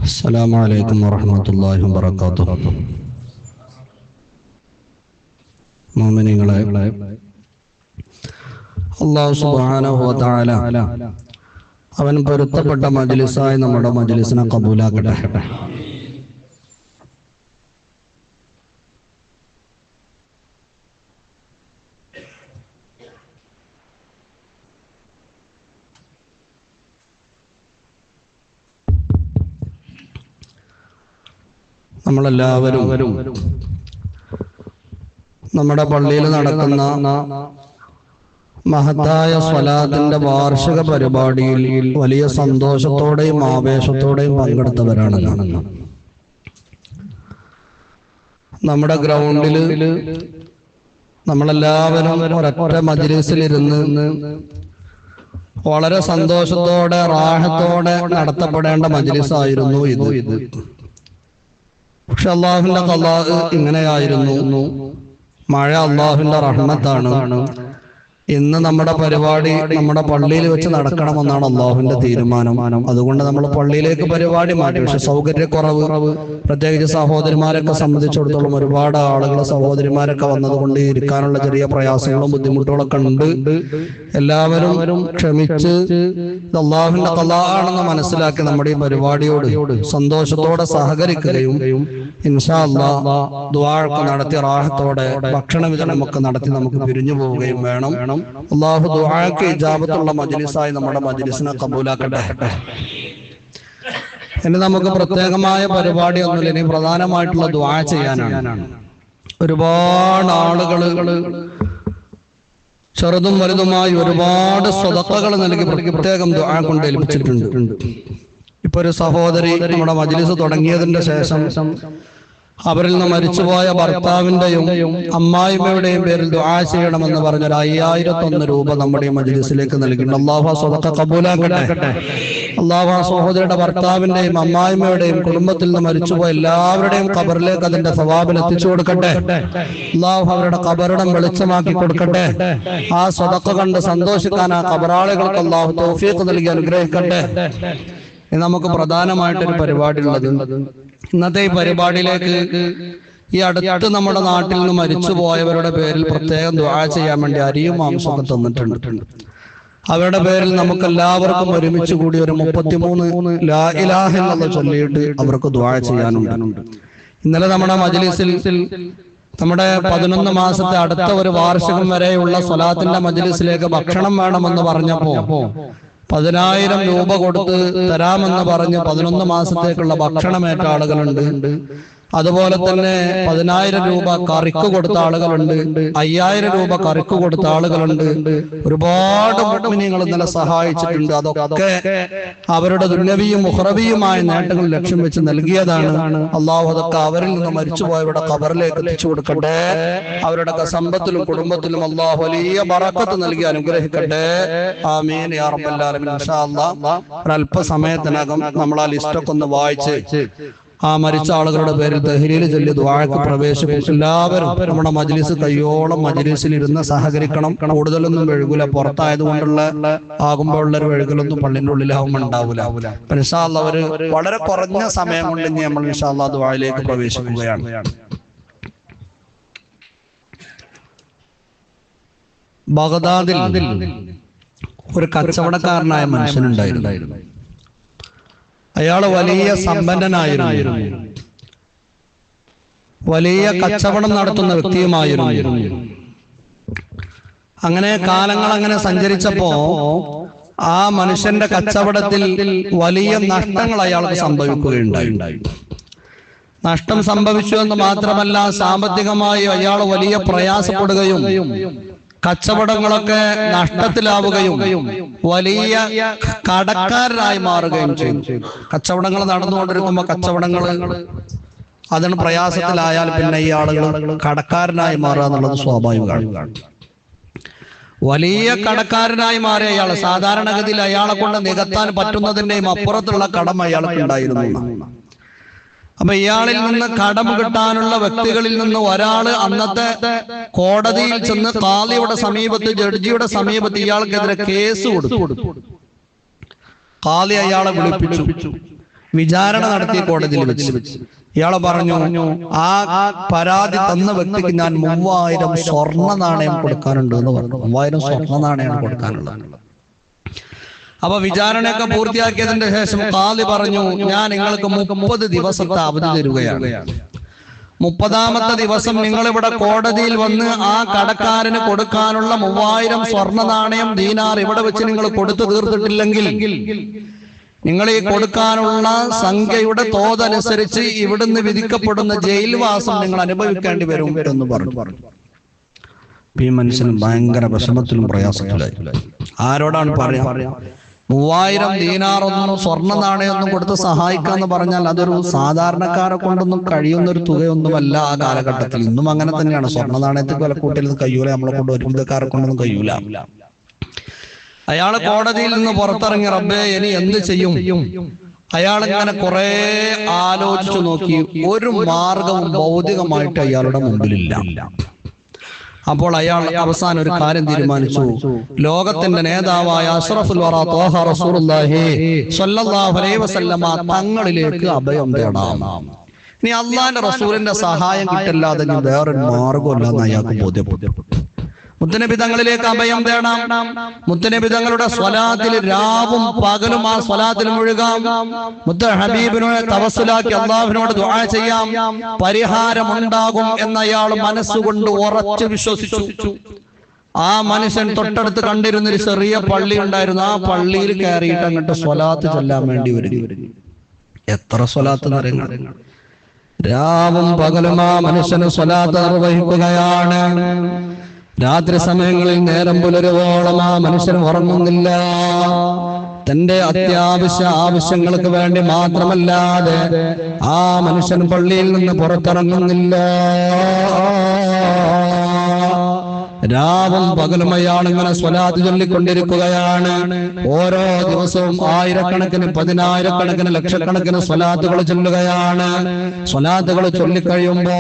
അസ്സലാമു അലൈക്കും വറഹ്മത്തുള്ളാഹി വബറകാതുഹു. മുഅ്മിനീങ്ങളെ, അല്ലാഹു സുബ്ഹാനഹു വ തആല അവൻ പൊരുത്തപ്പെട്ട മജ്ലിസായി നമ്മുടെ മജ്ലിസിനെ കബൂലാക്കട്ടെ. നമ്മളെല്ലാവരും നമ്മുടെ പള്ളിയിൽ നടക്കുന്ന മഹത്തായ സ്വലാത്തിന്റെ വാർഷിക പരിപാടിയിൽ വലിയ സന്തോഷത്തോടെയും ആവേശത്തോടെയും പങ്കെടുത്തവരാണ്. നമ്മുടെ ഗ്രൗണ്ടിൽ നമ്മളെല്ലാവരും ഒരൊറ്റ മജ്ലിസിലിരുന്ന് വളരെ സന്തോഷത്തോടെ റാഹത്തോടെ നടത്തപ്പെടേണ്ട മജ്ലിസായിരുന്നു ഇത്. പക്ഷെ അള്ളാഹുവിന്റെ ഖലാ ഇങ്ങനെയായിരുന്നു. മഴ അള്ളാഹുവിന്റെ റഹ്മത്താണ്. ഇന്ന് നമ്മുടെ പരിപാടി നമ്മുടെ പള്ളിയിൽ വെച്ച് നടക്കണമെന്നാണ് അള്ളാഹുവിന്റെ തീരുമാനം. അതുകൊണ്ട് നമ്മൾ പള്ളിയിലേക്ക് പരിപാടി മാറ്റി. പക്ഷെ സൗകര്യക്കുറവ്, പ്രത്യേകിച്ച് സഹോദരിമാരൊക്കെ സംബന്ധിച്ചിടത്തോളം ഒരുപാട് ആളുകൾ സഹോദരിമാരൊക്കെ വന്നതുകൊണ്ട് ഇരിക്കാനുള്ള ചെറിയ പ്രയാസങ്ങളും ബുദ്ധിമുട്ടുകളൊക്കെ ഉണ്ട്. എല്ലാവരും ക്ഷമിച്ച് അള്ളാഹുവിന്റെ ഖലാ ആണെന്ന് മനസ്സിലാക്കി നമ്മുടെ ഈ പരിപാടിയോട് സന്തോഷത്തോടെ സഹകരിക്കുകയും ഇൻഷാ അല്ലാഹ് ദുആ ഒക്കെ നടത്തി റാഹത്തോടെ ഭക്ഷണ വിതരണമൊക്കെ നടത്തി നമുക്ക് പിരിഞ്ഞു പോവുകയും വേണം. അല്ലാഹു ദുആക്ക് ഇജാബത്തുള്ള മജ്ലിസായി നമ്മുടെ മജ്ലിസിനെ കബൂലാക്കട്ടെ. ഇനി നമുക്ക് പ്രത്യേകമായ പരിപാടി ഒന്നുമില്ല. ഇനി പ്രധാനമായിട്ടുള്ള ദുആ ചെയ്യാനാണ്. ഒരുപാട് ആളുകൾ ചെറുതും വലുതുമായി ഒരുപാട് സ്വതക്കകൾ നൽകി പ്രത്യേകം ദുആ കൊണ്ട് ഏൽപ്പിച്ചിട്ടുണ്ട്. ഇപ്പൊ ഒരു സഹോദരി നമ്മുടെ മജ്ലിസ് തുടങ്ങിയതിന്റെ ശേഷം അവരിൽ നിന്ന് മരിച്ചുപോയ ഭർത്താവിന്റെയും അമ്മായിമ്മയുടെയും പേരിൽ ദുആ ചെയ്യണമെന്ന് പറഞ്ഞ 5001 രൂപ നമ്മുടെ മജ്ലിസിലേക്ക് നൽകിയിട്ടുണ്ട്. അല്ലാഹു ആ സ്വതക്ക കബൂലാക്കട്ടെ. അല്ലാഹു ആ സഹോദരിയുടെ ഭർത്താവിന്റെയും അമ്മായിമ്മയുടെയും കുടുംബത്തിൽ നിന്ന് മരിച്ചുപോയ എല്ലാവരുടെയും ഖബറിലേക്ക് അതിന്റെ സവാബിൽ എത്തിച്ചു കൊടുക്കട്ടെ. അല്ലാഹു അവരുടെ ഖബറിടം വെളിച്ചമാക്കി കൊടുക്കട്ടെ. ആ സ്വതക്ക കണ്ട് സന്തോഷിക്കാൻ ആ ഖബറാളികൾക്ക് അല്ലാഹു തൗഫീഖ് നൽകി അനുഗ്രഹിക്കട്ടെ. നമുക്ക് പ്രധാനമായിട്ടൊരു പരിപാടി ഉള്ളത്. ഇന്നത്തെ ഈ പരിപാടിയിലേക്ക് ഈ അടുത്ത് നമ്മുടെ നാട്ടിൽ നിന്ന് മരിച്ചു പോയവരുടെ പേരിൽ പ്രത്യേകം ദുആ ചെയ്യാൻ വേണ്ടി അരിയും മാംസമൊക്കെ തന്നിട്ടുണ്ട്. അവരുടെ പേരിൽ നമുക്ക് എല്ലാവർക്കും ഒരുമിച്ച് കൂടി ഒരു 33 ലാ ഇലാഹ ഇല്ലല്ലാഹ് ചൊല്ലിയിട്ട് അവർക്ക് ദുആ ചെയ്യാനുണ്ട്. ഇന്നലെ നമ്മുടെ മജ്ലിസിൽ നമ്മുടെ 11 മാസത്തെ അടുത്ത ഒരു വാർഷികം വരെയുള്ള സ്വലാത്തിന്റെ മജ്ലിസിലേക്ക് ഭക്ഷണം വേണമെന്ന് പറഞ്ഞപ്പോ 10,000 രൂപ കൊടുത്ത് തരാമെന്ന് പറഞ്ഞ് 11 മാസത്തേക്കുള്ള ഭക്ഷണമേറ്റ ആളുകളുണ്ട്. അതുപോലെ തന്നെ 10,000 രൂപ കറിക്ക് കൊടുത്ത ആളുകളുണ്ട്. 5,000 രൂപ കറിക്ക് കൊടുത്ത ആളുകളുണ്ട്. ഒരുപാട് മുഅ്മിനീങ്ങൾ ഇന്നലെ സഹായിച്ചിട്ടുണ്ട്. അതൊക്കെ അവരുടെ ദുന്യവിയും ഉഖ്റവിയുമായ നേട്ടങ്ങൾ ലക്ഷ്യം വെച്ച് നൽകിയതാണ്. അല്ലാഹു അതൊക്കെ അവരിൽ നിന്ന് മരിച്ചുപോയവരുടെ ഖബറിലേക്ക് എത്തിച്ചു കൊടുക്കട്ടെ. അവരുടെ സമ്പത്തിലും കുടുംബത്തിലും അല്ലാഹു വലിയ ബറക്കത്ത് നൽകി അനുഗ്രഹിക്കട്ടെ. ആമീൻ യാ റബ്ബൽ ആലമീൻ. ഇൻഷാ അല്ലാഹ് ഒരല്പസമയത്തിനകം നമ്മൾ ആ ലിസ്റ്റൊക്കെ ഒന്ന് വായിച്ച് ആ മരിച്ച ആളുകളുടെ പേരിൽ തഹ്ലീൽ ചൊല്ലി ദുആക്ക് പ്രവേശിക്കും. എല്ലാവരും നമ്മുടെ മജ്ലിസ് കയ്യോളം മജ്ലിസിൽ ഇരുന്ന് സഹകരിക്കണം. കൂടുതലൊന്നും വെഴുകൂല. പുറത്തായതുകൊണ്ടുള്ള ആകുമ്പോഴുള്ളൊരു വെഴുകലൊന്നും പള്ളിന്റെ ഉള്ളിലാവുമ്പോൾ ഉണ്ടാവില്ല. ഇൻഷാ അല്ലാഹ് ഒരു വളരെ കുറഞ്ഞ സമയം കൊണ്ട് ഇനി നമ്മൾ ഇൻഷാ അല്ലാഹ് ദുആയിലേക്ക് പ്രവേശിക്കുകയാണ്. ബഗ്ദാദിൽ ഒരു കച്ചവടക്കാരനായ മനുഷ്യനുണ്ടായിരുന്നു. അയാള് വലിയ സമ്പന്നനായിരുന്നു. വലിയ കച്ചവടം നടത്തുന്ന വ്യക്തിയുമായിരുന്നു. അങ്ങനെ കാലങ്ങൾ അങ്ങനെ സഞ്ചരിച്ചപ്പോ ആ മനുഷ്യന്റെ കച്ചവടത്തിൽ വലിയ നഷ്ടങ്ങൾ അയാൾക്ക് സംഭവിക്കുകയുണ്ടായി. നഷ്ടം സംഭവിച്ചു എന്ന് മാത്രമല്ല, സാമ്പത്തികമായി അയാൾ വലിയ പ്രയാസപ്പെടുകയും കച്ചവടങ്ങളൊക്കെ നഷ്ടത്തിലാവുകയും വലിയ കടക്കാരനായി മാറുകയും ചെയ്തു. കച്ചവടങ്ങൾ നടന്നുകൊണ്ടിരിക്കുമ്പോൾ കച്ചവടങ്ങൾ അതിന് പ്രയാസത്തിലായാൽ പിന്നെ ഈ ആളുകൾ കടക്കാരനായി മാറുക എന്നുള്ളത് സ്വാഭാവികമാണ്. വലിയ കടക്കാരനായി മാറിയ അയാൾ സാധാരണഗതിയിൽ അയാളെ കൊണ്ട് നികത്താൻ പറ്റുന്നതിന്റെയും അപ്പുറത്തുള്ള കടം അയാൾക്ക് ഉണ്ടായിരുന്നു. അപ്പൊ ഇയാളിൽ നിന്ന് കടം കിട്ടാനുള്ള വ്യക്തികളിൽ നിന്ന് ഒരാള് അന്നത്തെ കോടതിയിൽ ചെന്ന് ഖാദിയുടെ സമീപത്ത്, ജഡ്ജിയുടെ സമീപത്ത് ഇയാൾക്കെതിരെ കേസ് കൊടുത്തു. ഖാദി അയാളെ വിളിപ്പിച്ചു. വിചാരണ നടത്തിയ കോടതിയിൽ വെച്ച് ഇയാള് പറഞ്ഞു, ആ പരാതി തന്ന വ്യക്തിക്ക് ഞാൻ 3000 സ്വർണ്ണ നാണയം കൊടുക്കാനുണ്ട് എന്ന് പറഞ്ഞു. 3000 സ്വർണ്ണ നാണയം കൊടുക്കാനുള്ളത്. അപ്പൊ വിചാരണയൊക്കെ പൂർത്തിയാക്കിയതിന്റെ ശേഷം ഖാദി പറഞ്ഞു, ഞാൻ നിങ്ങൾക്ക് 30 ദിവസത്തെ അവധി തരുകയാണ്. 30ാമത്തെ ദിവസം നിങ്ങൾ ഇവിടെ കോടതിയിൽ വന്ന് ആ കടക്കാരന് കൊടുക്കാനുള്ള 3000 സ്വർണ്ണ നാണയം ദീനാർ ഇവിടെ വെച്ച് നിങ്ങൾ കൊടുത്തു തീർത്തിട്ടില്ലെങ്കിൽ നിങ്ങൾ ഈ കൊടുക്കാനുള്ള സംഖ്യയുടെ തോതനുസരിച്ച് ഇവിടുന്ന് വിധിക്കപ്പെടുന്ന ജയിൽവാസം നിങ്ങൾ അനുഭവിക്കേണ്ടി വരും എന്ന് പറഞ്ഞു. ഈ മനുഷ്യനും ഭയങ്കര വിഷമത്തിലും പ്രയാസത്തിലായി. ആരോടാണ് പറയാ? 3000 ദീനാറൊന്നും സ്വർണ്ണ നാണയമൊന്നും കൊടുത്ത് സഹായിക്കാന്ന് പറഞ്ഞാൽ അതൊരു സാധാരണക്കാരെ കൊണ്ടൊന്നും കഴിയുന്ന ഒരു തുകയൊന്നുമല്ല ആ കാലഘട്ടത്തിൽ. ഇന്നും അങ്ങനെ തന്നെയാണ്. സ്വർണ്ണ നാണയത്തിൽ വില കൂട്ടിയത് കഴിയൂല, നമ്മളെ കൊണ്ട് ഒരുവിധക്കാരെ കൊണ്ടൊന്നും കഴിയൂല. അയാള് കോടതിയിൽ നിന്ന് പുറത്തിറങ്ങി, റബ്ബേ ഇനി എന്ത് ചെയ്യും? അയാൾ ഇങ്ങനെ കുറെ ആലോചിച്ചു നോക്കി. ഒരു മാർഗവും ഭൗതികമായിട്ട് അയാളുടെ മുമ്പിലില്ല. അപ്പോൾ അയാൾ അവസാനം ഒരു കാര്യം തീരുമാനിച്ചു. ലോകത്തിന്റെ നേതാവായ അഷ്റഫുൽ വറ ത്വാഹ റസൂലുള്ളാഹി സ്വല്ലല്ലാഹു അലൈഹി വസല്ലമ തങ്ങളിലേക്ക് അഭയം തേടാം. ഇനി അള്ളാന്റെ റസൂലിന്റെ സഹായം കിട്ടില്ലാതെ ഇനി വേറൊരു മാർഗമില്ലെന്ന് അയാൾക്ക് ബോധ്യപ്പെട്ടു. മുത്തനബി തങ്ങളിലേക്ക് അഭയം തേടാം. മുത്തനബി തങ്ങളുടെ സ്വലാത്തിൽ രാവും പകലും ആ സ്വലാത്തിൽ മുഴുകാം. മുത്ത ഹബീബിനോട് തവസ്സുലാക്കി അള്ളാഹുവിനോട് ദുആ ചെയ്യാം. പരിഹാരമുണ്ടാകും എന്ന് അയാൾ മനസ്സുകൊണ്ട് ഉറച്ചു വിശ്വസിച്ചു. ആ മനുഷ്യൻ തൊട്ടടുത്ത് കണ്ടിരുന്നൊരു ചെറിയ പള്ളി ഉണ്ടായിരുന്നു. ആ പള്ളിയിൽ കയറിയിട്ട് അങ്ങോട്ട് സ്വലാത്ത് ചൊല്ലാൻ വേണ്ടി വരും. എത്ര സ്വലാത്ത് നിറങ്ങൾ! രാവും പകലും ആ മനുഷ്യന് സ്വലാത്ത് നിർവഹിക്കുകയാണ്. രാത്രി സമയങ്ങളിൽ നേരം പുലരുവോളം ആ മനുഷ്യൻ ഉറങ്ങുന്നില്ല. തന്റെ അത്യാവശ്യ ആവശ്യങ്ങൾക്ക് വേണ്ടി മാത്രമല്ലാതെ ആ മനുഷ്യൻ പള്ളിയിൽ നിന്ന് പുറത്തിറങ്ങുന്നില്ല. രാവും പകലും അയാൾ ഇങ്ങനെ സ്വലാത്ത് ചൊല്ലിക്കൊണ്ടിരിക്കുകയാണ്. ഓരോ ദിവസവും ആയിരക്കണക്കിന്, പതിനായിരക്കണക്കിന്, ലക്ഷക്കണക്കിന് സ്വലാത്തുകൾ ചൊല്ലുകയാണ്. സ്വലാത്തുകൾ ചൊല്ലിക്കഴിയുമ്പോ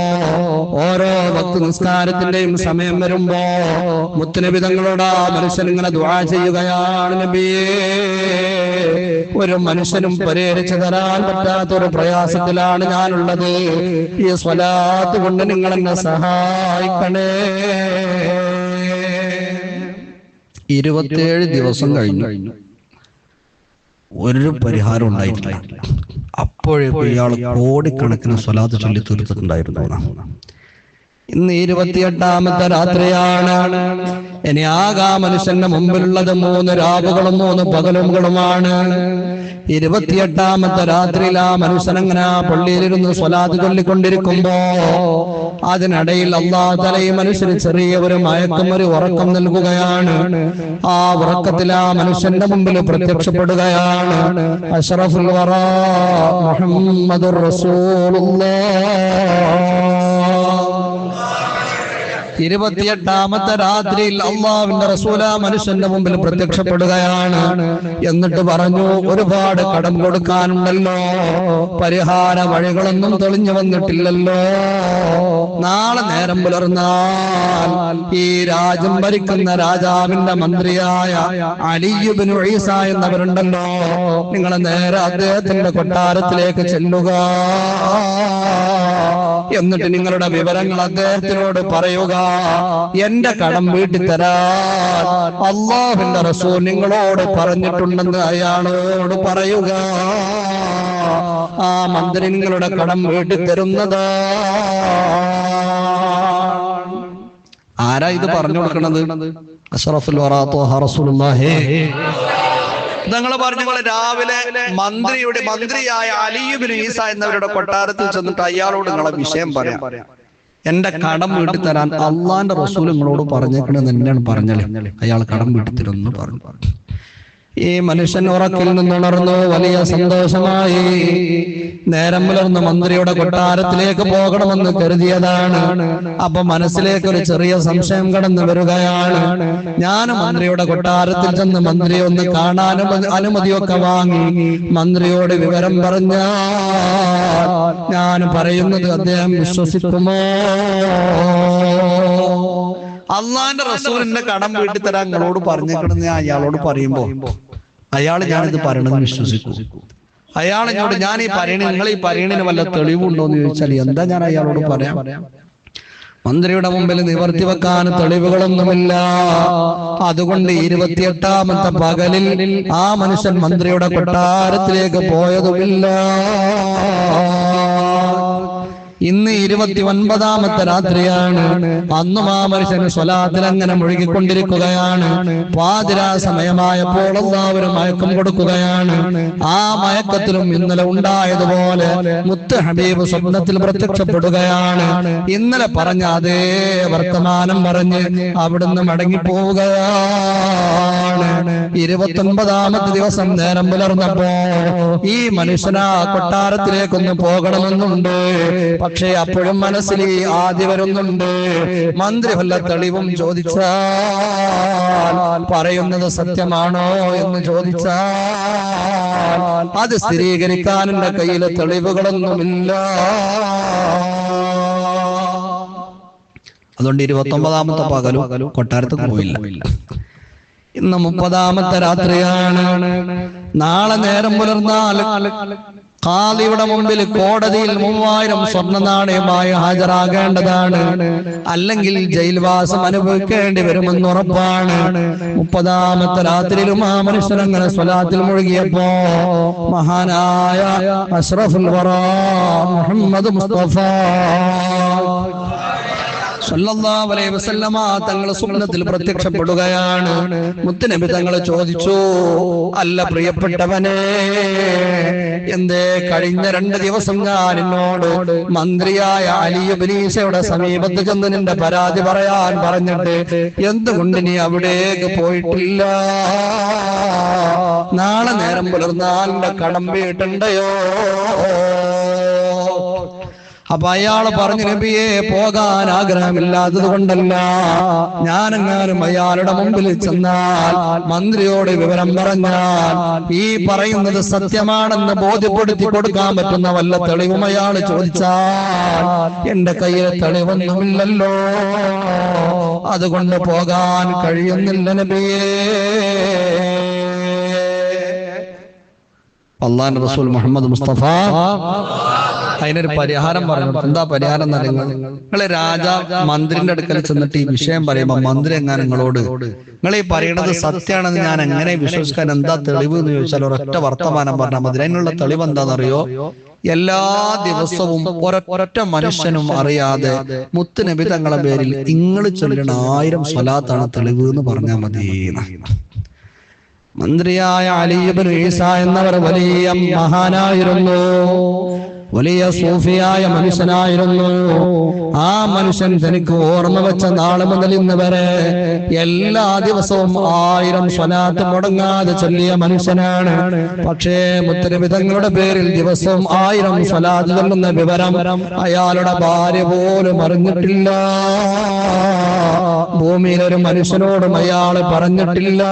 ഓരോ ഭക്തി നിസ്കാരത്തിന്റെയും സമയം വരുമ്പോ മുത്തുനബി തങ്ങളോട് ആ മനുഷ്യൻ ഇങ്ങനെ ദുആ ചെയ്യുകയാണ്, നബിയേ, ഒരു മനുഷ്യനും പരിഹരിച്ചു തരാൻ പറ്റാത്തൊരു പ്രയാസത്തിലാണ് ഞാനുള്ളത്. ഈ സ്വലാത്ത് കൊണ്ട് നിങ്ങൾ എന്നെ സഹായിക്കണേ. 27 ദിവസം കഴിഞ്ഞു, ഒരു പരിഹാരം ഉണ്ടായിട്ടില്ല. അപ്പോഴേക്കും ഇയാൾ കോടിക്കണക്കിന് സ്വലാത്ത് ചൊല്ലി തീർത്തിട്ടുണ്ടായിരുന്നു. ഇന്ന് 28ാമത്തെ രാത്രിയാണ്. ഇനി ആകാ മനുഷ്യന്റെ മുമ്പിലുള്ളത് 3 രാവുകളും 3 പകലുകളുമാണ്. 28ാമത്തെ രാത്രിയിൽ ആ മനുഷ്യൻ അങ്ങനെ പള്ളിയിലിരുന്ന് സ്വലാത്ത് ചൊല്ലിക്കൊണ്ടിരിക്കുമ്പോ അതിനിടയിൽ അല്ലാഹു തആല ഈ മനുഷ്യന് ചെറിയ ഒരു മയക്കം, ഒരു ഉറക്കം നൽകുകയാണ്. ആ ഉറക്കത്തിൽ ആ മനുഷ്യന്റെ മുമ്പിൽ പ്രത്യക്ഷപ്പെടുകയാണ് അഷ്റഫുൽ വറാ മുഹമ്മദുർ റസൂലുള്ളാഹ്. 28ാമത്തെ രാത്രിയിൽ അള്ളാഹുവിന്റെ റസൂൽ ആ മനുഷ്യന്റെ മുമ്പിൽ പ്രത്യക്ഷപ്പെടുകയാണ്. എന്നിട്ട് പറഞ്ഞു, ഒരുപാട് കടം കൊടുക്കാനുണ്ടല്ലോ, പരിഹാര വഴികളൊന്നും തെളിഞ്ഞു വന്നിട്ടില്ലല്ലോ. നാളെ നേരം പുലർന്നാൽ ഈ രാജ്യം ഭരിക്കുന്ന രാജാവിന്റെ മന്ത്രിയായ അലി ഇബ്നു ഈസ എന്നവരുണ്ടല്ലോ, നിങ്ങൾ നേരെ അദ്ദേഹത്തിന്റെ കൊട്ടാരത്തിലേക്ക് ചെല്ലുക. എന്നിട്ട് നിങ്ങളുടെ വിവരങ്ങൾ അദ്ദേഹത്തിനോട് പറയുക. എന്റെ കടം വീട്ടി തരാൻ അല്ലാഹുവിന്റെ റസൂൽ നിങ്ങളോട് പറഞ്ഞിട്ടുണ്ടെന്ന് അയാളോട് പറയുക. ആ മന്ത്രി നിങ്ങളുടെ കടം വീട്ടി തരുന്നത്. ആരാ ഇത് പറഞ്ഞു കൊടുക്കുന്നത്? അഷ്റഫുൽ വറാ ത്വാഹ റസൂലുള്ളാഹി. ഞങ്ങൾ പറഞ്ഞു, രാവിലെ മന്ത്രിയായ അലി ഇബ്നു ഈസ എന്നവരുടെ കൊട്ടാരത്തിൽ ചെന്നിട്ട് അയാളോട് നിങ്ങളെ വിഷയം പറയാം. എന്റെ കടം വീട്ടി തരാൻ അള്ളാന്റെ റസൂൽ നിങ്ങളോട് പറഞ്ഞേക്കണെന്ന് തന്നെയാണ് പറഞ്ഞാലേ അയാൾ കടം വീട്ടി തരുമെന്ന് പറഞ്ഞു. ഈ മനുഷ്യൻ ഉറക്കിൽ നിന്നുണർന്നു, വലിയ സന്തോഷമായി. നേരം പുലർന്ന് മന്ത്രിയുടെ കൊട്ടാരത്തിലേക്ക് പോകണമെന്ന് കരുതിയതാണ്. അപ്പൊ മനസ്സിലേക്ക് ഒരു ചെറിയ സംശയം കടന്നു വരികയാണ്. ഞാൻ മന്ത്രിയുടെ കൊട്ടാരത്തിൽ ചെന്ന് മന്ത്രിയെ ഒന്ന് കാണാനും അനുമതിയൊക്കെ വാങ്ങി മന്ത്രിയോട് വിവരം പറഞ്ഞാൽ ഞാൻ പറയുന്നത് അദ്ദേഹം വിശ്വസിക്കുമോ? അള്ളാന്റെ റസൂലിന്റെ കടം വീട്ടി തരാൻ നിങ്ങളോട് പറഞ്ഞേക്കണെന്ന് ഞാൻ അയാളോട് പറയുമ്പോ അയാൾ ഞാനിത് പറയണമെന്ന് വിശ്വസിക്കും. അയാൾ എന്നോട് ഞാൻ ഈ പറയണ നിങ്ങൾ ഈ പറയണതിന് വല്ല തെളിവുണ്ടോ എന്ന് ചോദിച്ചാൽ എന്താ ഞാൻ അയാളോട് പറയാം? മന്ത്രിയുടെ മുമ്പിൽ നിവർത്തി വെക്കാൻ തെളിവുകളൊന്നുമില്ല. അതുകൊണ്ട് 28ാമത്തെ പകലിൽ ആ മനുഷ്യൻ മന്ത്രിയുടെ കൊട്ടാരത്തിലേക്ക് പോയതുമില്ല. ഇന്ന് 29ാമത്തെ രാത്രിയാണ്. അന്നും ആ മനുഷ്യന് സ്വലാത്തിൽ അങ്ങനെ മുഴുകിക്കൊണ്ടിരിക്കുകയാണ്. പാതിരാ സമയമായപ്പോൾ എല്ലാവരും മയക്കം കൊടുക്കുകയാണ്. ആ മയക്കത്തിലും ഇന്നലെ ഉണ്ടായതുപോലെ മുത്ത് ഹബീബ് സ്വപ്നത്തിൽ പ്രത്യക്ഷപ്പെടുകയാണ്. ഇന്നലെ പറഞ്ഞ അതേ വർത്തമാനം പറഞ്ഞ് അവിടുന്ന് മടങ്ങിപ്പോവുകയാണ്. 29ാമത്തെ ദിവസം നേരം പുലർന്നപ്പോ ഈ മനുഷ്യനാ കൊട്ടാരത്തിലേക്കൊന്ന് പോകണമെന്നുണ്ട്. പക്ഷേ അപ്പോഴും മനസ്സിൽ ആദ്യം വരുന്നുണ്ട്, മന്ത്രി വല്ല തെളിവും ചോദിച്ചാൽ പറയുന്നത് സത്യമാണോ എന്ന് ചോദിച്ചാൽ അത് സ്ഥിരീകരിക്കാൻ എന്റെ കയ്യിൽ തെളിവുകളൊന്നുമില്ല. അതുകൊണ്ട് 29ാമത്തെ പകലും കൊട്ടാരത്തിൽ പോയില്ല. ഇന്ന് 30ാമത്തെ രാത്രിയാണ്. നാളെ നേരം പുലർന്നാൽ ഖാദിയുടെ മുമ്പിൽ കോടതിയിൽ 3000 സ്വർണ്ണ നാണയമായി ഹാജരാകേണ്ടതാണ്. അല്ലെങ്കിൽ ജയിൽവാസം അനുഭവിക്കേണ്ടി വരുമെന്ന് ഉറപ്പാണ്. 30ാമത്തെ രാത്രിയിലും ആ മനുഷ്യൻ അങ്ങനെ സ്വലാത്തിൽ മുഴുകിയപ്പോ മഹാനായ അഷ്റഫുൽ വറാ മുഹമ്മദ് മുസ്തഫ സല്ലല്ലാഹു അലൈഹി വസല്ലമ തങ്ങൾ സ്വപ്നത്തിൽ പ്രത്യക്ഷപ്പെടുകയാണ്. മുത്തുനബി തങ്ങൾ ചോദിച്ചു, അല്ല പ്രിയപ്പെട്ടവനെ, എന്തേ കഴിഞ്ഞ 2 ദിവസം ഞാൻ എന്നോട് മന്ത്രിയായ അലി ഇബ്നു ഈസയുടെ സമീപത്ത് ചെന്ന് നിന്റെ പരാതി പറയാൻ പറഞ്ഞിട്ട് എന്തുകൊണ്ട് നീ അവിടേക്ക് പോയിട്ടില്ല? നാളെ നേരം പുലർന്നാൽ എന്റെ കടം വീട്ടണ്ടയോ? അപ്പൊ അയാൾ പറഞ്ഞു, നബിയെ പോകാൻ ആഗ്രഹമില്ലാത്തത് കൊണ്ടല്ല, ഞാനെങ്ങാനും അയാളുടെ മുമ്പിൽ ചെന്നാൽ മന്ത്രിയോട് വിവരം പറഞ്ഞാൽ ഈ പറയുന്നത് സത്യമാണെന്ന് ബോധ്യപ്പെടുത്തി കൊടുക്കാൻ പറ്റുന്ന വല്ല തെളിവും അയാൾ ചോദിച്ചാൽ എന്റെ കയ്യിൽ തെളിവൊന്നുമില്ലല്ലോ, അതുകൊണ്ട് പോകാൻ കഴിയുന്നില്ല നബിയേ. അല്ലാഹുവിന്റെ റസൂൽ മുഹമ്മദ് മുസ്തഫ അതിനൊരു പരിഹാരം പറഞ്ഞു. എന്താ പരിഹാരം? നിങ്ങളെ മന്ത്രിന്റെ അടുക്കൽ ചെന്നിട്ട് ഈ വിഷയം പറയുമ്പോ മന്ത്രി എങ്ങനെ നിങ്ങളോട് നിങ്ങൾ ഈ പറയുന്നത് സത്യമാണെന്ന് ഞാൻ എങ്ങനെ വിശ്വസിക്കാൻ, എന്താ തെളിവ് എന്ന് ചോദിച്ചാൽ ഒരൊറ്റ വർത്തമാനം പറഞ്ഞാൽ മതി. അതിനുള്ള തെളിവ് എന്താണെന്നറിയോ? എല്ലാ ദിവസവും ഒരൊറ്റ മനുഷ്യനും അറിയാതെ മുത്തുനബി തങ്ങളുടെ പേരിൽ നിങ്ങൾ ചൊല്ലുന്ന 1000 സ്വലാത്താണ് തെളിവ് എന്ന് പറഞ്ഞാൽ മതി. മന്ത്രിയായ അലി ഇബ്നു ഈസ എന്നവർ വലിയ മഹാനായിരുന്നു, വലിയ സൂഫിയായ മനുഷ്യനായിരുന്നു. ആ മനുഷ്യൻ തനിക്ക് ഓർമ്മ വെച്ച നാളെ മുതൽ ഇന്ന് വരെ എല്ലാ ദിവസവും 1000 സ്വലാത്ത് മുടങ്ങാതെ ചൊല്ലിയ മനുഷ്യനാണ്. പക്ഷേ മുത്തുനബി തങ്ങളുടെ പേരിൽ ദിവസവും 1000 സ്വലാത്ത് ചൊല്ലുന്ന വിവരം അയാളുടെ ഭാര്യ പോലും അറിഞ്ഞിട്ടില്ല. ഭൂമിയിലൊരു മനുഷ്യനോടും അയാൾ പറഞ്ഞിട്ടില്ല.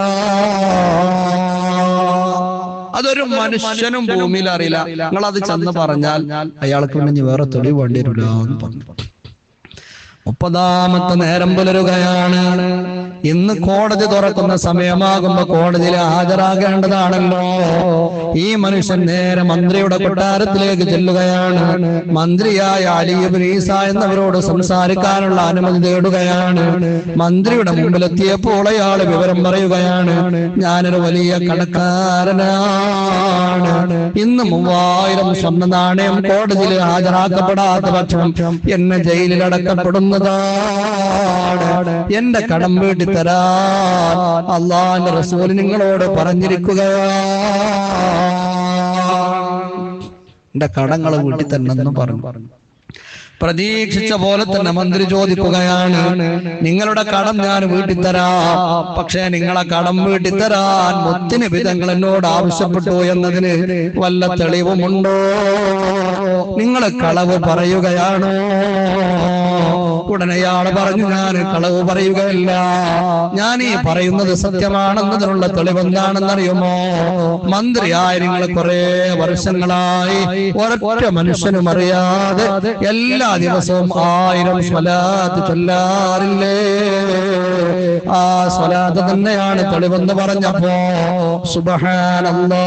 അതൊരു മനുഷ്യനും ഭൂമിയിൽ അറിയില്ല. നിങ്ങൾ അത് ചെന്ന് പറഞ്ഞാൽ അയാൾക്ക് പിന്നെ വേറെ തെളിവ് വേണ്ടി വരില്ല എന്ന് പറഞ്ഞു. 30ാമത്തെ നേരം പുലരുകയാണ്. ഇന്ന് കോടതി തുറക്കുന്ന സമയമാകുമ്പോ കോടതിയിൽ ഹാജരാകേണ്ടതാണല്ലോ. ഈ മനുഷ്യൻ നേരെ മന്ത്രിയുടെ കൊട്ടാരത്തിലേക്ക് ചെല്ലുകയാണ്. മന്ത്രിയായ അലി ഇബ്നു ഈസ എന്നവരോട് സംസാരിക്കാനുള്ള അനുമതി തേടുകയാണ്. മന്ത്രിയുടെ മുമ്പിലെത്തിയപ്പോൾ അയാൾ വിവരം പറയുകയാണ്, ഞാനൊരു വലിയ കടക്കാരനാണ്. ഇന്ന് 3000 സ്വർണ്ണ നാണയം കോടതിയിൽ ഹാജരാക്കപ്പെടാത്ത പക്ഷം എന്നെ ജയിലിൽ അടക്കപ്പെടുന്നതാണ്. എന്റെ കടം വീട്ടി തരാൻ അല്ലാഹുവിന്റെ റസൂൽ നിങ്ങളോട് പറഞ്ഞിരിക്കുകയാണ്. എന്റെ കടങ്ങൾ വീട്ടി തന്നെന്ന് പറഞ്ഞു. പ്രതീക്ഷിച്ച പോലെ തന്നെ മന്ത്രി ചോദിക്കുകയാണ്, നിങ്ങളുടെ കടം ഞാൻ വീട്ടിത്തരാം, പക്ഷേ നിങ്ങളെ കടം വീട്ടിത്തരാൻ മുത്തുനബി തങ്ങൾ എന്നോട് ആവശ്യപ്പെട്ടു എന്നതിന് വല്ല തെളിവുമുണ്ടോ? നിങ്ങൾ കളവ് പറയുകയാണോ? ഉടനെ അയാൾ പറഞ്ഞു, ഞാൻ കളവ് പറയുകയില്ല, ഞാൻ ഈ പറയുന്നത് സത്യമാണെന്നതിനുള്ള തെളിവെന്താണെന്നറിയുമോ? മന്ത്രിയായ നിങ്ങൾ കുറെ വർഷങ്ങളായി ഒരൊറ്റ മനുഷ്യനും അറിയാതെ എല്ലാ ദിവസവും 1000 സ്വലാത്ത് ചൊല്ലാറില്ലേ? ആ സ്വലാത്ത് തന്നെയാണ് തെളിവെന്ന് പറഞ്ഞപ്പോ സുബ്ഹാനല്ലാഹ്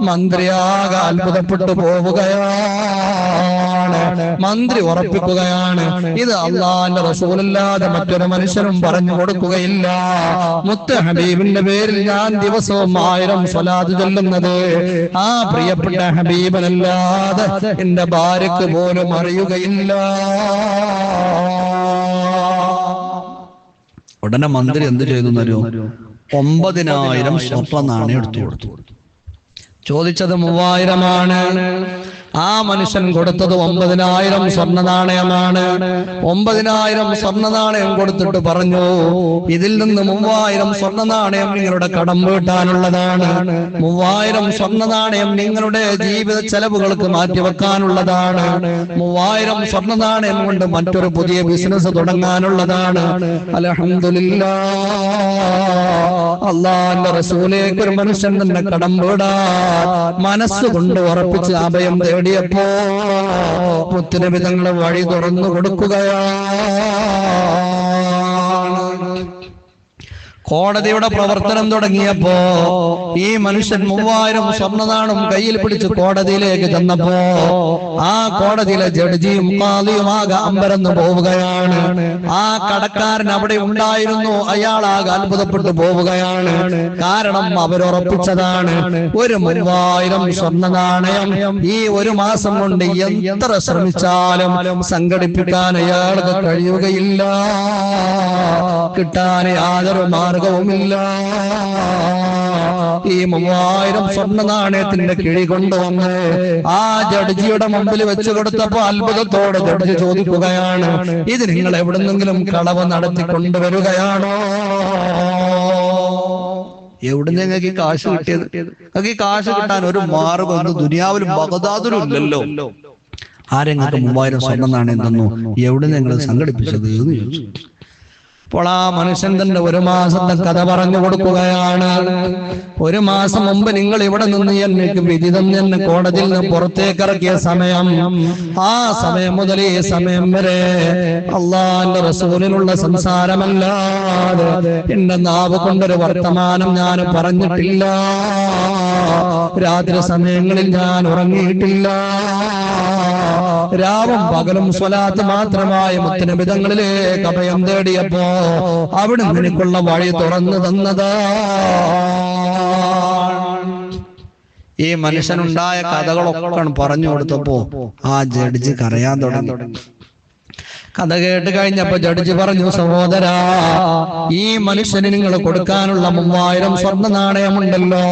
മന്ത്രിയാകെ അത്ഭുതപ്പെട്ടു പോവുകയാണ്. മന്ത്രി ഉറപ്പിക്കുകയാണ്, ഇത് അള്ളാന്റെ റസൂലല്ലാതെ മറ്റൊരു മനുഷ്യനും പറഞ്ഞു കൊടുക്കുകയില്ല. മുത്ത് ഹബീബിന്റെ പേരിൽ ഞാൻ ദിവസവും 1000 സ്വലാത്ത് ചൊല്ലുന്നത് ആ പ്രിയപ്പെട്ട ഹബീബനല്ലാതെ എന്റെ ഭാര്യക്ക് പോലും അറിയുകയില്ല. ഉടനെ മന്ത്രി എന്ത് ചെയ്തു എന്നറിയോ? 9000 സ്വർണ്ണ നാണയം എടുത്തു കൊടുത്തു. ചോദിച്ചത് 3000 ആ മനുഷ്യൻ കൊടുത്തത് 9000 സ്വർണ്ണ നാണയമാണ്. 9000 സ്വർണ്ണ നാണയം കൊടുത്തിട്ട് പറഞ്ഞു, ഇതിൽ നിന്ന് 3000 സ്വർണ്ണ നാണയം നിങ്ങളുടെ കടം വീട്ടാനുള്ളതാണ്. 3000 സ്വർണ്ണ നാണയം നിങ്ങളുടെ ജീവിത ചെലവുകൾക്ക് മാറ്റിവെക്കാനുള്ളതാണ്. 3000 സ്വർണ്ണ നാണയം കൊണ്ട് മറ്റൊരു പുതിയ ബിസിനസ് തുടങ്ങാനുള്ളതാണ്. അൽഹംദുലില്ലാഹ്, അള്ളാന്റെ റസൂലേക്ക് ഒരു മനുഷ്യൻ തന്നെ കടം വീടാൻ മനസ്സുകൊണ്ട് ഉറപ്പിച്ച് അഭയം തേടിയപ്പോ മുത്തുനബി തങ്ങളെ വഴി തുറന്നു കൊടുക്കുകയാണ്. കോടതിയുടെ പ്രവർത്തനം തുടങ്ങിയപ്പോ ഈ മനുഷ്യൻ 3000 സ്വർണ്ണനാണും കയ്യിൽ പിടിച്ച് കോടതിയിലേക്ക് ചെന്നപ്പോ ആ കോടതിയിലെ ജഡ്ജിയും ഖാദിയും ആകെ അമ്പരന്ന് പോവുകയാണ്. ആ കടക്കാരൻ അവിടെ ഉണ്ടായിരുന്നു, അയാളാകെ അത്ഭുതപ്പെട്ടു പോവുകയാണ്. കാരണം അവരുറപ്പിച്ചതാണ്, ഒരു 3000 സ്വർണ്ണ നാണയം ഈ ഒരു മാസം കൊണ്ട് എത്ര ശ്രമിച്ചാലും സംഘടിപ്പിക്കാൻ അയാൾക്ക് കഴിയുകയില്ല, കിട്ടാൻ യാതൊരു മാർഗവുമില്ല. ഈ 3000 സ്വർണ്ണ നാണയത്തിന്റെ കിഴി കൊണ്ടുവന്ന് ആ ജഡ്ജിയുടെ മുമ്പിൽ വെച്ചു കൊടുത്തപ്പോ അത്ഭുതത്തോടെ ജഡ്ജി ചോദിക്കുകയാണ്, ഇത് നിങ്ങൾ എവിടുന്നെങ്കിലും കളവ് നടത്തി കൊണ്ടുവരികയാണോ? എവിടുന്ന് നിങ്ങൾക്ക് കാശ് കിട്ടിയത്? നിങ്ങൾക്ക് കാശ് കിട്ടാൻ ഒരു മാർഗം ദുനിയാവിലും ബഗ്ദാദിലും ഇല്ലല്ലോ. ആരെങ്ങൾക്ക് 3000 സ്വർണ്ണ നാണയം തന്നു? എവിടെ നിങ്ങൾ സംഘടിപ്പിച്ചത് എന്ന് ചോദിച്ചു. അപ്പോൾ ആ മനുഷ്യൻ തന്നെ ഒരു മാസത്തെ കഥ പറഞ്ഞു കൊടുക്കുകയാണ്. ഒരു മാസം മുമ്പ് നിങ്ങൾ ഇവിടെ നിന്ന് എനിക്ക് വിധി തന്ന് എന്നെ കോടതിയിൽ നിന്ന് പുറത്തേക്ക് ഇറക്കിയ സമയം, ആ സമയം മുതൽ ഈ സമയം വരെ അള്ളാന്റെ റസൂലിനുള്ള സംസാരമല്ലാതെ എന്റെ നാവ് കൊണ്ടൊരു വർത്തമാനം ഞാൻ പറഞ്ഞിട്ടില്ല. രാത്രി സമയങ്ങളിൽ ഞാൻ ഉറങ്ങിയിട്ടില്ല. രാവും പകലും സ്വലാത്ത് മാത്രമായി മുത്തുനബിതങ്ങളിലേക്ക് അഭയം തേടിയപ്പോ അവിടെ നിനക്കുള്ള വഴി തുറന്നു തന്നതാ. ഈ മനുഷ്യനുണ്ടായ കഥകളൊക്കെ പറഞ്ഞു കൊടുത്തപ്പോ ആ ജഡ്ജി കരയാൻ തുടങ്ങി. കഥ കേട്ട് കഴിഞ്ഞപ്പോ ജഡ്ജി പറഞ്ഞു, സഹോദരാ, ഈ മനുഷ്യന് നിങ്ങൾ കൊടുക്കാനുള്ള 3000 സ്വർണ്ണ നാണയമുണ്ടല്ലോ,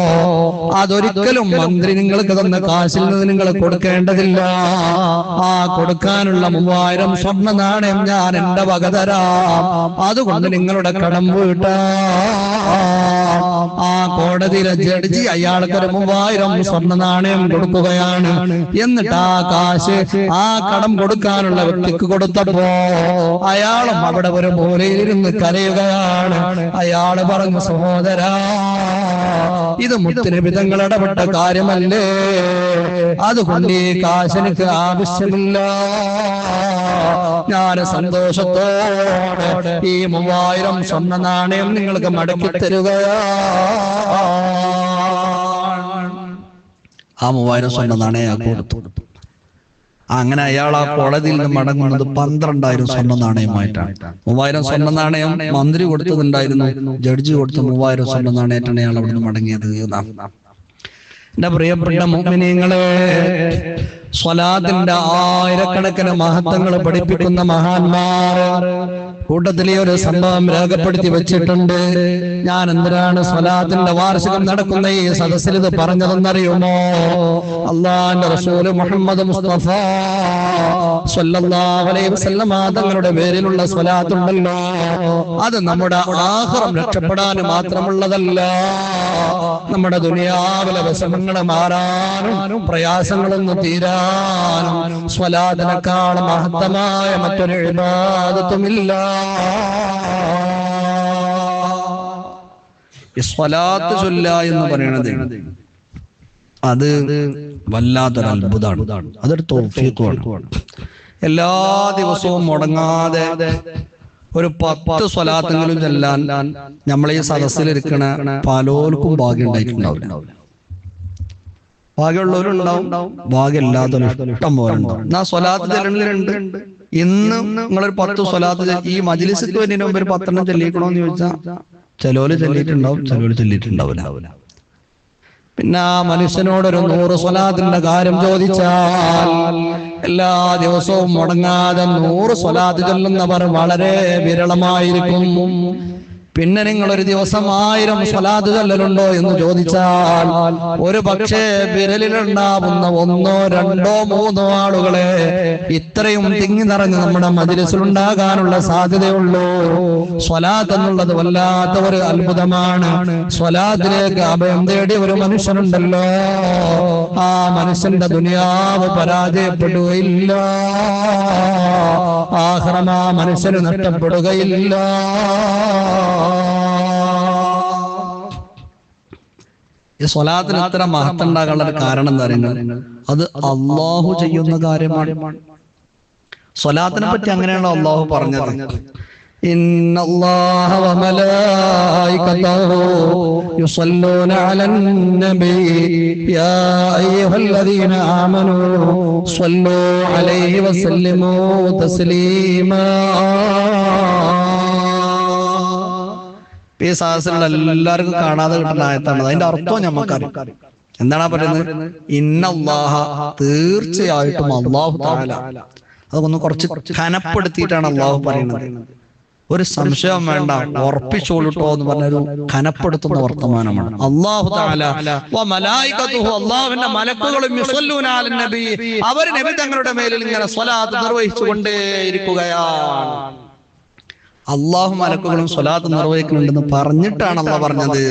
അതൊരിക്കലും മന്ത്രി നിങ്ങൾക്ക് തന്ന കാശിൽ നിന്ന് നിങ്ങൾ കൊടുക്കേണ്ടതില്ല. ആ കൊടുക്കാനുള്ള 3000 സ്വർണ്ണ നാണയം ഞാൻ എന്റെ വക തരാം. അതുകൊണ്ട് നിങ്ങളുടെ കടം വീട്ടാ. ആ കോടതിയിലെ ജഡ്ജി അയാൾക്കൊരു 3000 സ്വർണ്ണ നാണയം കൊടുക്കുകയാണ്. എന്നിട്ട് ആ കാശ് ആ കടം കൊടുക്കാനുള്ള വ്യക്തിക്ക് കൊടുത്തപ്പോ അയാളും അവിടെ ഒരു മൂലയിലിരുന്ന് കരയുകയാണ്. അയാള് പറഞ്ഞു, സഹോദരാ, ഇത് മുത്തുനബി തങ്ങൾ ഇടപെട്ട കാര്യമല്ലേ, അതുകൊണ്ട് ഈ കാശ് എനിക്ക് ആവശ്യമില്ല. ഞാൻ സന്തോഷത്തോടെ ഈ 3000 സ്വർണ്ണ നാണയം നിങ്ങൾക്ക് മടക്കി തരുകയാ. ആ 3000 സ്വർണ്ണ നാണയം കൊടുത്തു. അങ്ങനെ അയാൾ ആ കോടതിയിൽ നിന്ന് മടങ്ങുന്നത് 12000 സ്വർണ്ണ നാണയമായിട്ടാണ്. 3000 സ്വർണ്ണ നാണയം മന്ത്രി കൊടുത്തതുണ്ടായിരുന്നു, ജഡ്ജി കൊടുത്ത 3000 സ്വർണ്ണ നാണയമായിട്ടാണ് അയാൾ അവിടെ നിന്ന് മടങ്ങിയത്. എന്റെ പ്രിയപ്പെട്ട മുഅ്മിനീങ്ങളെ, സ്വലാത്തിന്റെ ആയിരക്കണക്കിന് മഹത്വങ്ങൾ പഠിപ്പിക്കുന്ന മഹാന്മാർ കൂട്ടത്തിലെ ഒരു സംഭവം രേഖപ്പെടുത്തി വെച്ചിട്ടുണ്ട്. ഞാൻ എന്തിനാണ് സ്വലാത്തിന്റെ വാർഷികം നടക്കുന്ന ഈ സദസ്സിൽ ഇത് പറഞ്ഞതെന്നറിയുമോ? അള്ളാന്റെ റസൂല് മുഹമ്മദ് മുസ്തഫ സ്വല്ലല്ലാഹു അലൈഹി വസല്ലം തങ്ങളുടെ പേരിലുള്ള സ്വലാത്ത് ഉണ്ടല്ലോ, അത് നമ്മുടെ ആഖിറം രക്ഷപ്പെടാൻ മാത്രമുള്ളതല്ല, നമ്മുടെ ദുനിയാവിലെ വിഷമങ്ങൾ മാറാനും പ്രയാസങ്ങളൊന്നും തീരാനും സ്വലാത്തിനേക്കാൾ മഹത്തമായ മറ്റൊരു ഇബാദത്തുമില്ല. ഈ സ്വലാത്ത് ചൊല്ല എന്ന് പറയുന്നത് അത് വല്ലാത്തൊരു അത്ഭുതമാണ്, അതൊരു തൗഫീഖാണ്. എല്ലാ ദിവസവും മുടങ്ങാതെ ഒരു 10 സ്വലാത്തെങ്കിലും ചൊല്ലാൻ നമ്മൾ ഈ സദസ്സിലിരിക്കണ പലർക്കും ഭാഗ്യം ഉണ്ടായിട്ടുണ്ടാവില്ല. ഭാഗ്യമുള്ളവരുണ്ടാവും, ഭാഗ്യമില്ലാത്തവരും ഇഷ്ടം പോലെ ഉണ്ടാവും. എന്നാ സ്വലാത്ത് ചെല്ലലുണ്ട്. ഇന്ന് നിങ്ങളൊരു 10 സ്വലാത്ത് ഈ മജ്‌ലിസിക്ക് വേണ്ടി മുമ്പ് ഒരു 10 ചെല്ലിക്കണോന്ന് ചോദിച്ചാൽ ചിലവര് ചെല്ലിയിട്ടുണ്ടാവും, ചിലവര് ചെല്ലിയിട്ടുണ്ടാവില്ല. പിന്നെ ആ മനുഷ്യനോടൊരു 100 സ്വലാത്തിന്റെ കാര്യം ചോദിച്ചാൽ എല്ലാ ദിവസവും മുടങ്ങാതെ 100 സ്വലാത്ത് ചൊല്ലുന്നവർ വളരെ വിരളമായിരിക്കും. പിന്നെ നിങ്ങൾ ഒരു ദിവസം 1000 സ്വലാത്ത് ചൊല്ലലുണ്ടോ എന്ന് ചോദിച്ചാൽ ഒരു പക്ഷേ വിരലിലുണ്ടാവുന്ന 1, 2, 3 ആളുകളെ ഇത്രയും തിങ്ങി നിറഞ്ഞ് നമ്മുടെ മജ്‌ലിസിലുണ്ടാകാനുള്ള സാധ്യതയുള്ളൂ. സ്വലാത്ത് എന്നുള്ളത് വല്ലാത്ത ഒരു അത്ഭുതമാണ്. സ്വലാത്തിലേക്ക് അഭയം തേടിയ ഒരു മനുഷ്യനുണ്ടല്ലോ, ആ മനുഷ്യന്റെ ദുനിയാവ് പരാജയപ്പെടുകയില്ല, ആഖിറം ആ മനുഷ്യന് നഷ്ടപ്പെടുകയില്ല. ഈ സ്വലാത്തിന് ഇത്ര മഹത്വം ഉണ്ടാകാനുള്ള കാരണം എന്താ പറയുന്നത്? അത് അള്ളാഹു ചെയ്യുന്ന കാര്യമാണ്. സ്വലാത്തിനെ പറ്റി അങ്ങനെയാണോ അള്ളാഹു പറഞ്ഞത്? ഇന്നല്ലാഹ വമലായികതഹു യുസല്ലൂന അലൻ നബി യാ അയ്യുഹല്ലദീന ആമനൂ സ്വല്ലൂ അലൈഹി വസല്ലിമൂ തസ്ലീമാ. ഈ സാഹസിലുള്ള എല്ലാവർക്കും കാണാതെ കിട്ടുന്ന ആയത്താണ്. അതിന്റെ അർത്ഥം നമുക്കറിയാം. എന്താണ് പറയുന്നത്? ഇന്നല്ലാഹ, തീർച്ചയായിട്ടും അല്ലാഹു തആല. അതൊന്ന് കുറച്ച് ഖനപ്പെടുത്തിയിട്ടാണ് അല്ലാഹു പറയുന്നത്. ഒരു സംശയം വേണ്ട, ഉറപ്പിച്ചോളൂട്ടോ എന്ന് പറഞ്ഞൊരു ഖനപ്പെടുത്തുന്ന വർത്തമാനമാണ്. അല്ലാഹു തആല വ മലായികതുഹു, അല്ലാഹുവിന്റെ മലക്കുകളും യുസല്ലൂന അലൻ നബി, അവർ നബി തങ്ങളുടെ മേലിൽ ഇങ്ങനെ സ്വലാത്ത് നിർവഹിച്ചുകൊണ്ടേയിരിക്കുകയാണ്. അള്ളാഹു മലക്കുകളും സ്വലാത്ത് നിർവഹിക്കുന്നുണ്ടെന്ന് പറഞ്ഞിട്ടാണ് അള്ളാഹ് പറഞ്ഞത്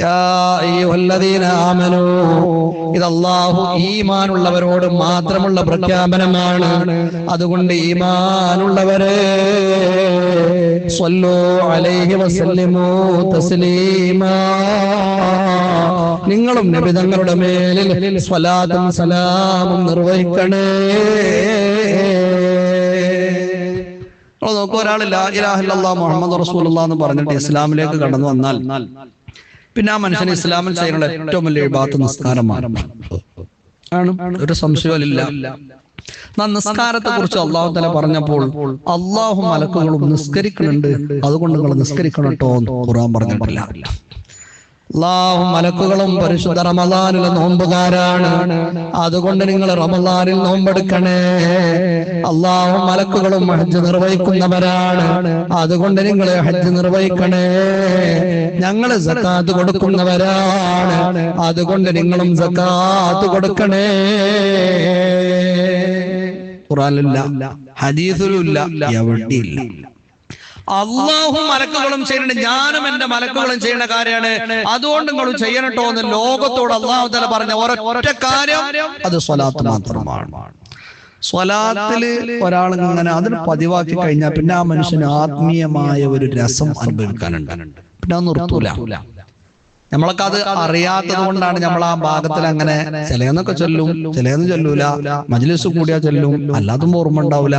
യാ അയ്യുഹല്ലദീന ആമനൂ. ഇത് അള്ളാഹു ഈമാനുള്ളവരോട് മാത്രമുള്ള പ്രഖ്യാപനമാണ്. അതുകൊണ്ട് ഈമാനുള്ളവരെ സ്വല്ലൂ അലൈഹി വസല്ലിമൂ തസ്ലീമാ, നിങ്ങളും നബി തങ്ങളുടെ മേലിൽ സ്വലാത്തും സലാമും നിർവഹിക്കണേ. നോക്കൂ, ഒരാൾ ലാ ഇലാഹ ഇല്ലല്ലാഹ് മുഹമ്മദ് റസൂലുള്ളാഹ് എന്ന് പറഞ്ഞിട്ട് ഇസ്ലാമിലേക്ക് കടന്നു വന്നാൽ പിന്നെ ആ മനുഷ്യന് ഇസ്ലാമിൽ ചെയ്യുന്ന ഏറ്റവും വലിയ ഇബാദത്ത് നിസ്കാരമാണ്. ഒരു സംശയമില്ല. നിസ്കാരത്തെ കുറിച്ച് അള്ളാഹു തആല പറഞ്ഞപ്പോൾ അള്ളാഹു മലക്കുകളും നിസ്കരിക്കുന്നുണ്ട്, അതുകൊണ്ട് നിങ്ങൾ നിസ്കരിക്കണം കേട്ടോ എന്ന് ഖുർആൻ പറഞ്ഞിട്ടില്ല. അല്ലാഹു മലക്കുകളും പരിശുദ്ധ റമളാനിലെ നോമ്പുകാരാണ്, അതുകൊണ്ട് നിങ്ങൾ റമളാനിൽ നോമ്പെടുക്കണേ. അല്ലാഹു മലക്കുകളും ഹജ്ജ് നിർവഹിക്കുന്നവരാണ്, അതുകൊണ്ട് നിങ്ങൾ ഹജ്ജ് നിർവഹിക്കണേ. ഞങ്ങൾ സക്കാത്ത് കൊടുക്കുന്നവരാണ്, അതുകൊണ്ട് നിങ്ങളും സക്കാത്ത് കൊടുക്കണേ. ഖുർആനിലില്ല, ഹദീസിലുമില്ല, എവിടെയില്ല. അള്ളാഹു മലക്കുകളും ചെയ്യുന്നുണ്ട്, ഞാനും എന്റെ മലക്കുകളും ചെയ്യുന്ന കാര്യമാണ്, അതുകൊണ്ട് നിങ്ങളും ചെയ്യണട്ടോ എന്ന് ലോകത്തോട് അള്ളാഹു തആല പറഞ്ഞ ഒരൊറ്റ കാര്യം അത് സ്വലാത്ത് മാത്രമാണ്. സ്വലാത്തില് ഒരാൾ ഇങ്ങനെ അതിന് പതിവാക്കി കഴിഞ്ഞാൽ പിന്നെ ആ മനുഷ്യന് ആത്മീയമായ ഒരു രസം അനുഭവിക്കാനുണ്ട്, പിന്നെ അത് നിർത്തൂല. നമ്മളൊക്കെ അത് അറിയാത്തത് കൊണ്ടാണ് നമ്മൾ ആ ഭാഗത്തിൽ അങ്ങനെ ചിലയെന്നൊക്കെ ചൊല്ലും, ചിലയെന്ന് ചൊല്ലൂല, മജ്‌ലിസ് കൂടിയാ ചൊല്ലും, അല്ലാതും ഓർമ്മ ഉണ്ടാവില്ല.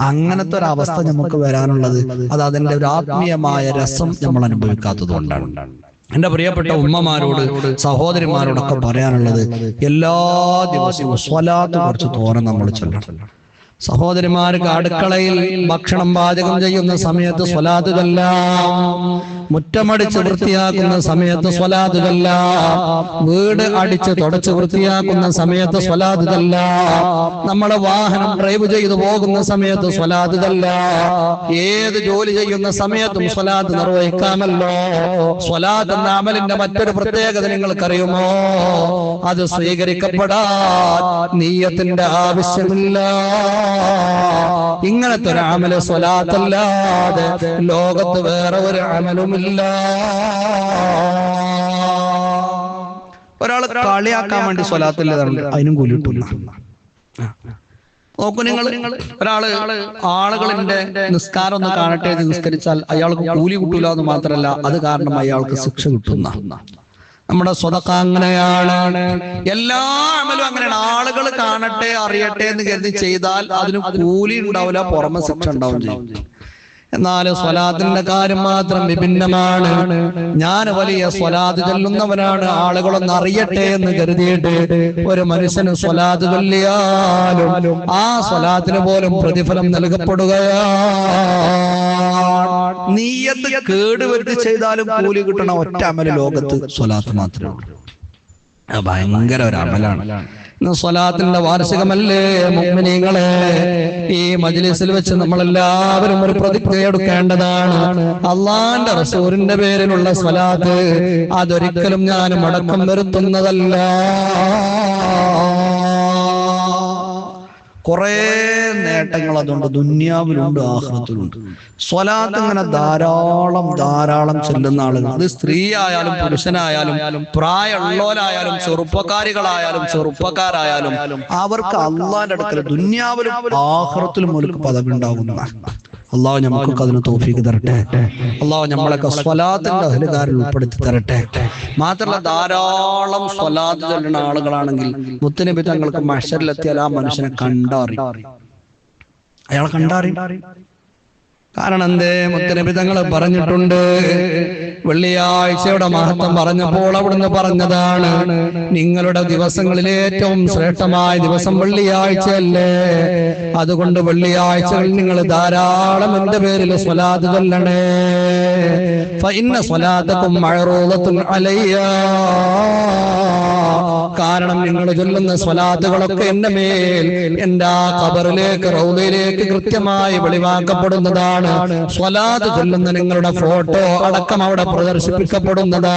അങ്ങനത്തെ ഒരു അവസ്ഥ നമുക്ക് വരാനുള്ളത് അത് അതിന്റെ ഒരു ആത്മീയമായ രസം നമ്മൾ അനുഭവിക്കാത്തത് കൊണ്ടാണ്. എന്റെ പ്രിയപ്പെട്ട ഉമ്മമാരോട്, സഹോദരിമാരോടൊക്കെ പറയാനുള്ളത്, എല്ലാ ദിവസവും സ്വലാത്ത് കുറച്ച് തോനെ നമ്മൾ ചൊല്ലണം. സഹോദരിമാർക്ക് അടുക്കളയിൽ ഭക്ഷണം പാചകം ചെയ്യുന്ന സമയത്ത് സ്വലാത്ത് ചൊല്ലാം, മുറ്റമടിച്ച് വൃത്തിയാക്കുന്ന സമയത്ത് സ്വലാത്ത് ചൊല്ലാം, വീട് അടിച്ച് തുടച്ച് വൃത്തിയാക്കുന്ന സമയത്ത് സ്വലാത്ത് ചൊല്ലാം, നമ്മളെ വാഹനം ഡ്രൈവ് ചെയ്തു പോകുന്ന സമയത്ത് സ്വലാത്ത് ചൊല്ലാം, ഏത് ജോലി ചെയ്യുന്ന സമയത്തും സ്വലാത്ത് നിർവഹിക്കാമല്ലോ. സ്വലാത്ത് എന്ന അമലിന്റെ മറ്റൊരു പ്രത്യേകത നിങ്ങൾക്കറിയുമോ? അത് സ്വീകരിക്കപ്പെടാൻ നിയ്യത്തിന്റെ ആവശ്യമില്ല. ഇങ്ങനത്തെ ഒരു അമല് സ്വലാത്തല്ലാതെ ലോകത്ത് വേറെ ഒരു അമലുമില്ല. ഒരാൾ കളിയാക്കാൻ വേണ്ടി സ്വലാത്തില്ലതാണ്, അതിനും കൂലി കിട്ടുന്ന. നോക്കൂ, നിങ്ങൾ ഒരാള് ആളുകളിന്റെ നിസ്കാരം ഒന്ന് കാണട്ടെ നിസ്കരിച്ചാൽ അയാൾക്ക് കൂലി കിട്ടൂല എന്ന് മാത്രമല്ല, അത് കാരണം അയാൾക്ക് ശിക്ഷ കിട്ടുന്ന. നമ്മുടെ സ്വതക്ക അങ്ങനെയാണ്, എല്ലാ അമലും അങ്ങനെയാണ്. ആളുകൾ കാണട്ടെ അറിയട്ടെ എന്ന് കരുതി ചെയ്താൽ അതിന് കൂലി ഉണ്ടാവില്ല, പുറമെ ശിക്ഷ ഉണ്ടാവും ചെയ്യും. എന്നാൽ സ്വലാത്തിന്റെ കാര്യം മാത്രം വിഭിന്നമാണ്. ഞാൻ വലിയ സ്വലാത്ത് ചൊല്ലുന്നവനാണ്, ആളുകളൊന്ന് അറിയട്ടെ എന്ന് കരുതിയിട്ട് ഒരു മനുഷ്യന് സ്വലാത്ത് ചൊല്ലിയാലും ആ സ്വലാത്തിന് പോലും പ്രതിഫലം നൽകപ്പെടുകയാണ്. നീയത്ത് കേടുവരുത്തി ചെയ്താലും കൂലി കിട്ടണ ഒറ്റ അമല് ലോകത്ത് സ്വലാത്ത് മാത്രമേ ഉള്ളൂ. ഭയങ്കര ഒരു അമലാണ്. സ്വലാത്തിന്റെ വാർഷികമല്ലേ മുഅ്മിനീങ്ങളെ? ഈ മജ്ലിസിൽ വെച്ച് നമ്മളെല്ലാവരും ഒരു പ്രതിജ്ഞ എടുക്കേണ്ടതാണ്. അള്ളാന്റെ റസൂലിന്റെ പേരിലുള്ള സ്വലാത്ത് അതൊരിക്കലും ഞാൻ മടക്കം വരുത്തുന്നതല്ല. കുറെ നേട്ടങ്ങൾ അതുകൊണ്ട് ദുന്യാവിലുണ്ട്, ആഖിറത്തിലുണ്ട്. സ്വലാത്ത് ഇങ്ങനെ ധാരാളം ചെല്ലുന്ന ആളുകൾ, അത് സ്ത്രീ ആയാലും പുരുഷനായാലും പ്രായമുള്ളവരായാലും ചെറുപ്പക്കാരികളായാലും ചെറുപ്പക്കാരായാലും അവർക്ക് അള്ളാന്റെ അടുക്കൽ ദുന്യാവിലും ആഖിറത്തിലും ഒരു പദവി ഉണ്ടാകുന്നതാണ്. അള്ളാഹു നമുക്കൊക്കെ അതിന് തൗഫീഖ് തരട്ടെ. അള്ളാഹു നമ്മളൊക്കെ സ്വലാത്തിന്റെ അഹ്ലുകാരിൽ ഉൾപ്പെടുത്തി തരട്ടെ. മാത്രമല്ല ധാരാളം സ്വലാത്ത് ചൊല്ലുന്ന ആളുകളാണെങ്കിൽ മുത്തുനബി തങ്ങൾക്ക് മഹ്ശറിലെത്തിയാൽ ആ മനുഷ്യനെ അയാളെ കണ്ടറിയും. കാരണം എന്തേ? മുത്തുനബി തങ്ങൾ പറഞ്ഞിട്ടുണ്ട്, വെള്ളിയാഴ്ചയുടെ മഹത്വം പറഞ്ഞപ്പോൾ അവിടുന്ന് പറഞ്ഞതാണ്, നിങ്ങളുടെ ദിവസങ്ങളിലെ ഏറ്റവും ശ്രേഷ്ഠമായ ദിവസം വെള്ളിയാഴ്ചയല്ലേ, അതുകൊണ്ട് വെള്ളിയാഴ്ചകളിൽ നിങ്ങൾ ധാരാളം എന്റെ പേരിൽ സ്വലാത്ത് ചൊല്ലണേ. ഫഇന്ന സ്വലാത്തകും മഅറൂദത്തുൻ അലയ്യ, കാരണം നിങ്ങൾ ചൊല്ലുന്ന സ്വലാത്തുകളൊക്കെ എന്റെ മേൽ എന്റെ ആ ഖബറിലേക്ക് റൗദയിലേക്ക് കൃത്യമായി വെളിവാക്കപ്പെടുന്നതാണ്. സ്വലാത്ത് ചൊല്ലുന്ന നിങ്ങളുടെ ഫോട്ടോ അടക്കം അവിടെ പ്രദർശിപ്പിക്കപ്പെടുന്നതാണ്.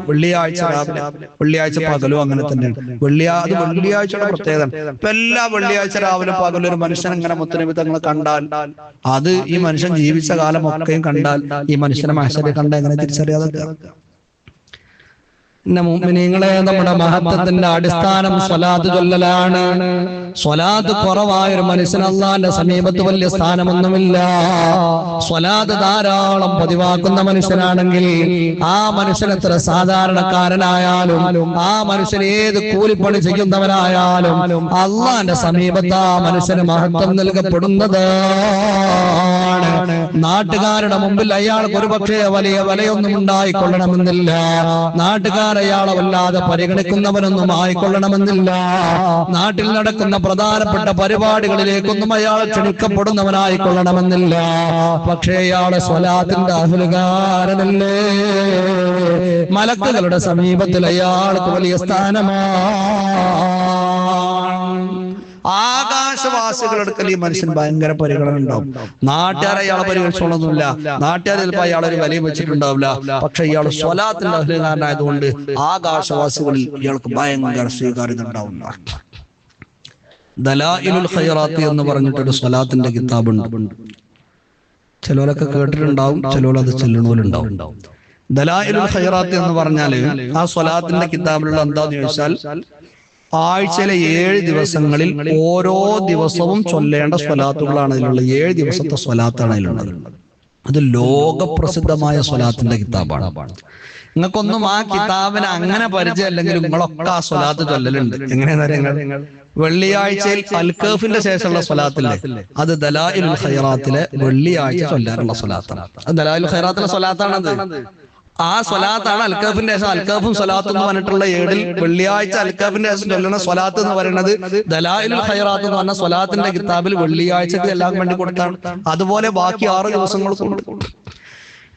വെള്ളിയാഴ്ച രാവിലെ, വെള്ളിയാഴ്ച പകലും അങ്ങനെ തന്നെയാണ്. വെള്ളിയാഴ്ചയുടെ പ്രത്യേകത, ഇപ്പൊ എല്ലാ വെള്ളിയാഴ്ച രാവിലെ പകലും ഒരു മനുഷ്യൻ ഇങ്ങനെ മുത്തുനബി തങ്ങളെ കണ്ടാൽ അത് ഈ മനുഷ്യൻ ജീവിച്ച കാലം ഒക്കെയും കണ്ടാൽ ഈ മനുഷ്യനെ മഹ്ശറിൽ കണ്ട എങ്ങനെ തിരിച്ചറിയാതെ? മുഅ്മിനീങ്ങളെ, നമ്മുടെ മഹത്വത്തിന്റെ അടിസ്ഥാനം സ്വലാത്ത് ചൊല്ലലാണ്. സ്വലാത്ത് കുറവായ ഒരു മനുഷ്യന് അല്ലാഹുവിന്റെ സമീപത്ത് വലിയ സ്ഥാനമൊന്നുമില്ല. സ്വലാത്ത് ധാരാളം പതിവാക്കുന്ന മനുഷ്യനാണെങ്കിൽ ആ മനുഷ്യൻ എത്ര സാധാരണക്കാരനായാലും ആ മനുഷ്യൻ ഏത് കൂലിപ്പണി ചെയ്യുന്നവനായാലും അല്ലാഹുവിന്റെ സമീപത്ത് ആ മനുഷ്യന് മഹത്വം നൽകപ്പെടുന്നതാണ്. നാട്ടുകാരുടെ മുമ്പിൽ അയാൾക്ക് ഒരുപക്ഷെ വലിയ വിലയൊന്നും ഉണ്ടായിക്കൊള്ളണമെന്നില്ല, നാട്ടുകാർ അയാളെ വല്ലാതെ പരിഗണിക്കുന്നവനൊന്നും ആയിക്കൊള്ളണമെന്നില്ല, നാട്ടിൽ നടക്കുന്ന പ്രധാനപ്പെട്ട പരിപാടികളിലേക്കൊന്നും അയാൾ ക്ഷണിക്കപ്പെടുന്നവനായിക്കൊള്ളണമെന്നില്ല. പക്ഷേ അയാളെ സ്വലാത്തിന്റെ അഹ്ലുകാരനല്ലേ, മലക്കുകളുടെ സമീപത്തിൽ അയാൾക്ക് വലിയ സ്ഥാനമാണ്. ആകാശവാസികളെടുക്കൽ ഈ മനുഷ്യൻ ഭയങ്കര പരിഗണന ഉണ്ടാവും. നാട്ടുകാരെ അയാളെ പരിഗണിച്ചോളൊന്നുമില്ല, നാട്ടുകാർ ചിലപ്പോൾ അയാളെ ഒരു വിലയും വെച്ചിട്ടുണ്ടാവില്ല. പക്ഷെ ഇയാൾ സ്വലാത്തിന്റെ അഹ്ലുകാരനായതുകൊണ്ട് ആകാശവാസികളിൽ ഇയാൾക്ക് ഭയങ്കര സ്വീകാര്യത ഉണ്ടാവുന്ന ദലായിലുൽ ഖൈറാത്ത് എന്ന് പറഞ്ഞിട്ടൊരു സ്വലാത്തിന്റെ കിതാബുണ്ട്. ചിലരൊക്കെ കേട്ടിട്ടുണ്ടാവും, ചിലർ അത് ചെല്ലണോലുണ്ടാവും. ദലായിലുൽ ഖൈറാത്ത് എന്ന് പറഞ്ഞാല് ആ സ്വലാത്തിന്റെ കിതാബിലുള്ള എന്താന്ന് ചോദിച്ചാൽ ആഴ്ചയിലെ 7 ദിവസങ്ങളിൽ ഓരോ ദിവസവും ചൊല്ലേണ്ട സ്വലാത്തുകളാണ് അതിലുള്ള. 7 ദിവസത്തെ സ്വലാത്താണ് അതിലുള്ളത്. അത് ലോകപ്രസിദ്ധമായ സ്വലാത്തിന്റെ കിതാബാണ്. നിങ്ങൾക്കൊന്നും ആ കിതാബിന് അങ്ങനെ പരിചയം അല്ലെങ്കിൽ നിങ്ങളൊക്കെ ആ സ്വലാത്ത് ചൊല്ലലുണ്ട്. എങ്ങനെയാ? വെള്ളിയാഴ്ചയിൽ അൽക്കഫിന്റെ ശേഷമുള്ള സ്വലാത്തില്ലേ, അത് ദലായിലുൽ ഖൈറാത്തിലെ വെള്ളിയാഴ്ച ചൊല്ലാനുള്ള സ്വലാത്താണ്. അത് ദലായിലുൽ ഖൈറാത്തിലെ സ്വലാത്താണത്. ആ സ്വലാത്താണ് അൽക്കഫിന്റെ ശേഷം. അൽക്കഫും സ്വലാത്ത് എന്ന് പറഞ്ഞിട്ടുള്ള 7 വെള്ളിയാഴ്ച അൽക്കഫിന്റെ ശേഷം ചൊല്ലുന്ന സ്വലാത്ത് എന്ന് പറയുന്നത് ദലായിലുൽ ഖൈറാത്ത് എന്ന് പറഞ്ഞ സ്വലാത്തിന്റെ കിതാബിൽ വെള്ളിയാഴ്ചക്ക് എല്ലാം വേണ്ടി കൊടുത്താണ്. അതുപോലെ ബാക്കി 6 ദിവസങ്ങൾ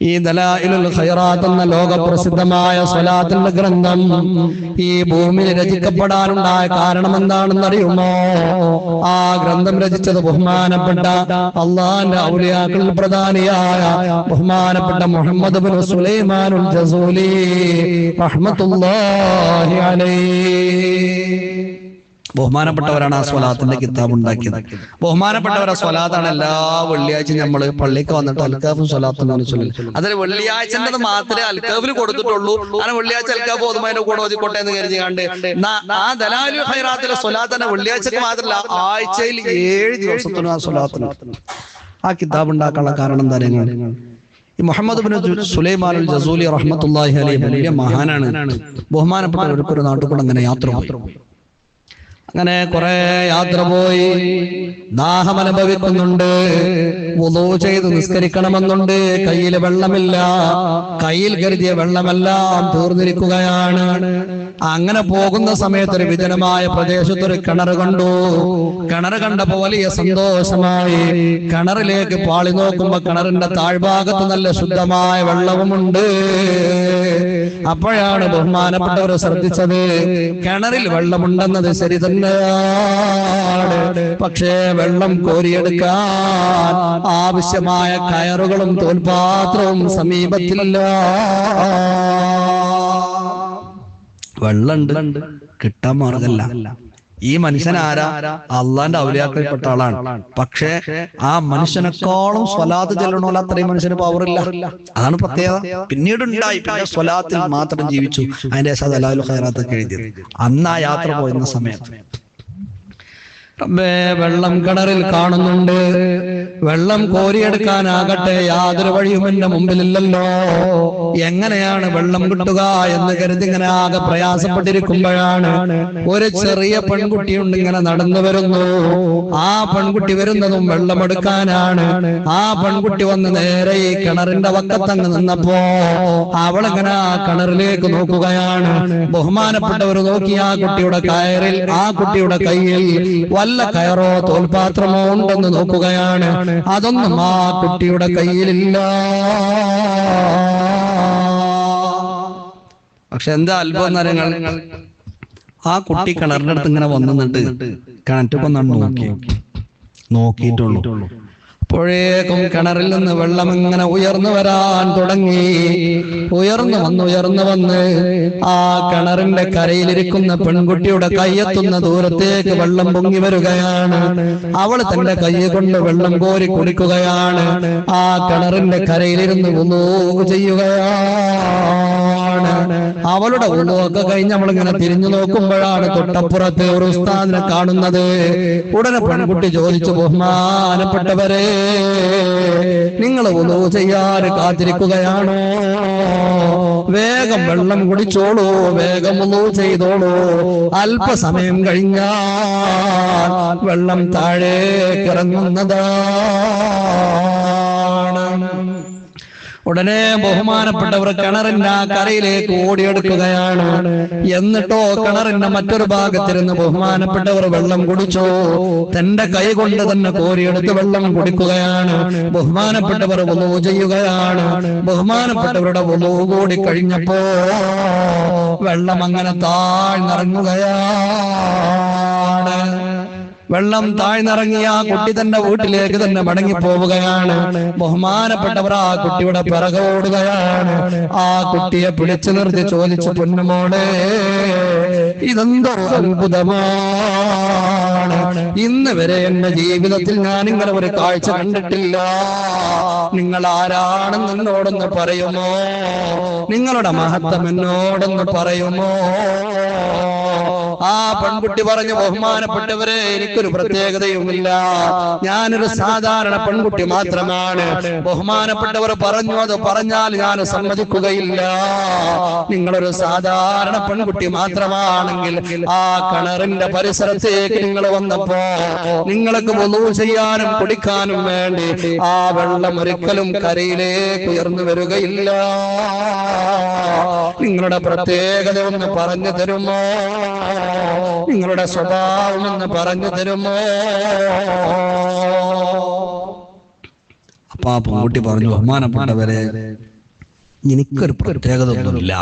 ഈ ദലായിലുൽ ഖൈറാത്ത് എന്ന ലോകപ്രസിദ്ധമായ സ്വലാത്തിന്റെ ഗ്രന്ഥം ഈ ഭൂമിയിൽ രചിക്കപ്പെടാനുണ്ടായ കാരണം എന്താണെന്ന് അറിയുമോ? ആ ഗ്രന്ഥം രചിച്ചത് ബഹുമാനപ്പെട്ട അള്ളാഹുവിന്റെ ഔലിയാക്കളിൽ പ്രധാനിയായ ബഹുമാനപ്പെട്ട മുഹമ്മദ് ബിൻ സുലൈമാനുൽ ജസൂലി റഹ്മത്തുള്ളാഹി അലൈഹി. ബഹുമാനപ്പെട്ടവരാണ് ആ സ്വലാത്തിന്റെ കിതാബ് ഉണ്ടാക്കിയത്. ബഹുമാനപ്പെട്ടവരെ സ്വലാത്താണ് എല്ലാ വെള്ളിയാഴ്ചയും നമ്മൾ പള്ളിക്ക് വന്നിട്ട് അൽക്കാഫും സ്വലാത്തും ചൊല്ലും. അതിൽ വെള്ളിയാഴ്ച മാത്രമേ അൽക്കാഫിൽ കൊടുത്തിട്ടുള്ളൂ. അങ്ങനെ വെള്ളിയാഴ്ച അൽക്കാഫ് ഓതുമാന്റെ കൂടെ ഓതിക്കോട്ടെ എന്ന് കരുതി കണ്ട് ആ ദലായിലുൽ ഖൈറാത്തിലെ സ്വലാത്ത് തന്നെ വെള്ളിയാഴ്ചക്ക് മാത്രമല്ല ആഴ്ചയിൽ 7 ദിവസത്തിനും ആ സ്വലാത്തിന് ആ കിതാബ് ഉണ്ടാക്കാനുള്ള കാരണം എന്താ? ഈ മുഹമ്മദ് ബിൻ സുലൈമാനുൽ ജസൂലി റഹ്മത്തുള്ളാഹി അലൈഹി വലിയ മഹാനാണ്. ബഹുമാനപ്പെട്ടവർക്ക് ഒരു നാട്ടിൽ കൂടെ അങ്ങനെ യാത്ര പോയി. അങ്ങനെ കുറെ യാത്ര പോയി, ദാഹം അനുഭവിക്കുന്നുണ്ട്, വുളൂ ചെയ്ത് നിസ്കരിക്കണമെന്നുണ്ട്, കയ്യിൽ വെള്ളമില്ല, കയ്യിൽ കരുതിയ വെള്ളമെല്ലാം തീർന്നിരിക്കുകയാണ്. അങ്ങനെ പോകുന്ന സമയത്ത് ഒരു വിജനമായ പ്രദേശത്തൊരു കിണർ കണ്ടു. കിണർ കണ്ടപ്പോ വലിയ സന്തോഷമായി. കിണറിലേക്ക് പാളി നോക്കുമ്പോ കിണറിന്റെ താഴ്ഭാഗത്ത് നല്ല ശുദ്ധമായ വെള്ളവുമുണ്ട്. അപ്പോഴാണ് ബഹുമാനപ്പെട്ടവർ ശ്രദ്ധിച്ചത്, കിണറിൽ വെള്ളമുണ്ടെന്നത് ശരി തന്നെയാണ്, പക്ഷേ വെള്ളം കോരിയെടുക്കാൻ ആവശ്യമായ കയറുകളും തോൽപാത്രവും സമീപത്തില്ല. വെള്ളം കിട്ടാൻ മാർഗല്ല. ഈ മനുഷ്യൻ ആരാ? അള്ളാന്റെ ഔലിയാക്കൽപ്പെട്ട ആളാണ്. പക്ഷേ ആ മനുഷ്യനെക്കാളും സ്വലാത്ത് ചെല്ലണമല്ലോ, അത്രയും മനുഷ്യന് പവറില്ല. അതാണ് പ്രത്യേകത. പിന്നീട് ഉണ്ടായി, പിന്നെ സ്വലാത്തിൽ മാത്രം ജീവിച്ചു. അതിന്റെ സദലാലുൽ ഖൈറാത്തൊക്കെ എഴുതിയത് അന്ന് ആ യാത്ര പോയിരുന്ന സമയത്ത്. വെള്ളം കിണറിൽ കാണുന്നുണ്ട്, വെള്ളം കോരിയെടുക്കാനാകട്ടെ യാതൊരു വഴിയും എന്റെ മുമ്പിലില്ലല്ലോ. എങ്ങനെയാണ് വെള്ളം കിട്ടുക എന്ന് കരുതി ഇങ്ങനെ ആകെ പ്രയാസപ്പെട്ടിരിക്കുമ്പോഴാണ് ഒരു ചെറിയ പെൺകുട്ടിയുണ്ട്, ഇങ്ങനെ നടന്നു വരുന്നു. ആ പെൺകുട്ടി വരുന്നതും വെള്ളമെടുക്കാനാണ്. ആ പെൺകുട്ടി വന്ന് നേരെ ഈ കിണറിന്റെ വക്കത്തങ്ങ് നിന്നപ്പോ അവളിങ്ങനെ ആ കിണറിലേക്ക് നോക്കുകയാണ്. ബഹുമാനപ്പെട്ടവർ നോക്കി ആ കുട്ടിയുടെ കയറിൽ, ആ കുട്ടിയുടെ കയ്യിൽ വല്ല കയറോ തോൽപാത്രമോ ഉണ്ടെന്ന് നോക്കുകയാണ്. അതൊന്നും ആ കുട്ടിയുടെ കയ്യിലില്ല. പക്ഷെ എന്താ അത്ഭുതം എന്നറിയാം, ആ കുട്ടി കിണറിന്റെ അടുത്ത് ഇങ്ങനെ വന്നിട്ട് കിണറ്റൊക്കെ നോക്കിയിട്ടുള്ളൂ. അപ്പോഴേക്കും കിണറിൽ നിന്ന് വെള്ളം ഇങ്ങനെ ഉയർന്നു വരാൻ തുടങ്ങി. ഉയർന്നു വന്ന് ആ കിണറിന്റെ കരയിലിരിക്കുന്ന പെൺകുട്ടിയുടെ കൈയെത്തുന്ന ദൂരത്തേക്ക് വെള്ളം പൊങ്ങി വരികയാണ്. അവൾ തന്റെ കൈ കൊണ്ട് വെള്ളം കോരി കുടിക്കുകയാണ്. ആ കിണറിന്റെ കരയിലിരുന്ന് വുളൂ ചെയ്യുകയാണ്. അവളുടെ വുളൂവൊക്കെ കഴിഞ്ഞ് അവളിങ്ങനെ തിരിഞ്ഞു നോക്കുമ്പോഴാണ് തൊട്ടപ്പുറത്ത് ഒരു ഉസ്താദിനെ കാണുന്നത്. ഉടനെ പെൺകുട്ടി ചോദിച്ചു, ബഹുമാനപ്പെട്ടവരെ, നിങ്ങൾ വുളൂ ചെയ്യാൻ കാത്തിരിക്കുകയാണോ? വേഗം വെള്ളം കുടിച്ചോളൂ, വേഗം വുളൂ ചെയ്തോളൂ. അല്പസമയം കഴിഞ്ഞാൽ വെള്ളം താഴേക്ക് ഇറങ്ങുന്നതാണ്. ഉടനെ ബഹുമാനപ്പെട്ടവർ കിണറിന്റെ ആ കരയിലേക്ക് ഓടിയെടുക്കുകയാണ്. എന്നിട്ടോ കിണറിന്റെ മറ്റൊരു ഭാഗത്തിരുന്ന് ബഹുമാനപ്പെട്ടവർ വെള്ളം കുടിച്ചു. തന്റെ കൈ കൊണ്ട് തന്നെ കോരിയെടുത്ത് വെള്ളം കുടിക്കുകയാണ്. ബഹുമാനപ്പെട്ടവർ വുളൂ ചെയ്യുകയാണ്. ബഹുമാനപ്പെട്ടവരുടെ വുളൂ കൂടി കഴിഞ്ഞപ്പോ വെള്ളം അങ്ങനെ താഴ്ന്നിറങ്ങുകയാണ്. വെള്ളം താഴ്ന്നിറങ്ങി ആ കുട്ടി തന്റെ വീട്ടിലേക്ക് തന്നെ മടങ്ങി പോവുകയാണ്. ബഹുമാനപ്പെട്ടവർ ആ കുട്ടിയുടെ പിറകെ ഓടുകയാണ്. ആ കുട്ടിയെ പിടിച്ചു നിർത്തി ചോദിച്ചു, പൊന്നുമോളെ, ഇതെന്തോ അത്ഭുതമാണ്. ഇന്ന് വരെ എന്റെ ജീവിതത്തിൽ ഞാൻ ഇങ്ങനെ ഒരു കാഴ്ച കണ്ടിട്ടില്ല. നിങ്ങൾ ആരാണെന്ന് എന്നോടൊന്ന് പറയുമോ? നിങ്ങളുടെ മഹത്വം എന്നോടൊന്ന് പറയുമോ? ആ പെൺകുട്ടി പറഞ്ഞു, ബഹുമാനപ്പെട്ടവരെ, എനിക്കൊരു പ്രത്യേകതയുമില്ല, ഞാനൊരു സാധാരണ പെൺകുട്ടി മാത്രമാണ്. ബഹുമാനപ്പെട്ടവർ പറഞ്ഞു, അത് പറഞ്ഞാൽ ഞാൻ സമ്മതിക്കുകയില്ല. നിങ്ങളൊരു സാധാരണ പെൺകുട്ടി മാത്രമാണെങ്കിൽ ആ കിണറിന്റെ പരിസരത്തേക്ക് നിങ്ങൾ വന്നപ്പോ നിങ്ങൾക്ക് വുളൂ ചെയ്യാനും കുടിക്കാനും വേണ്ടി ആ വെള്ളം ഒരിക്കലും കരയിലേക്ക് ഉയർന്നു വരികയില്ല. നിങ്ങളുടെ പ്രത്യേകത ഒന്ന് പറഞ്ഞു തരുമോ? നിങ്ങളുടെ സ്വഭാവം ഒന്ന് പറഞ്ഞു തരുമോ? അപ്പൊ ആ പെൺകുട്ടി പറഞ്ഞു, ബഹുമാനപ്പെട്ടവരെ, എനിക്കൊരു പ്രത്യേകത ഒന്നുമില്ല.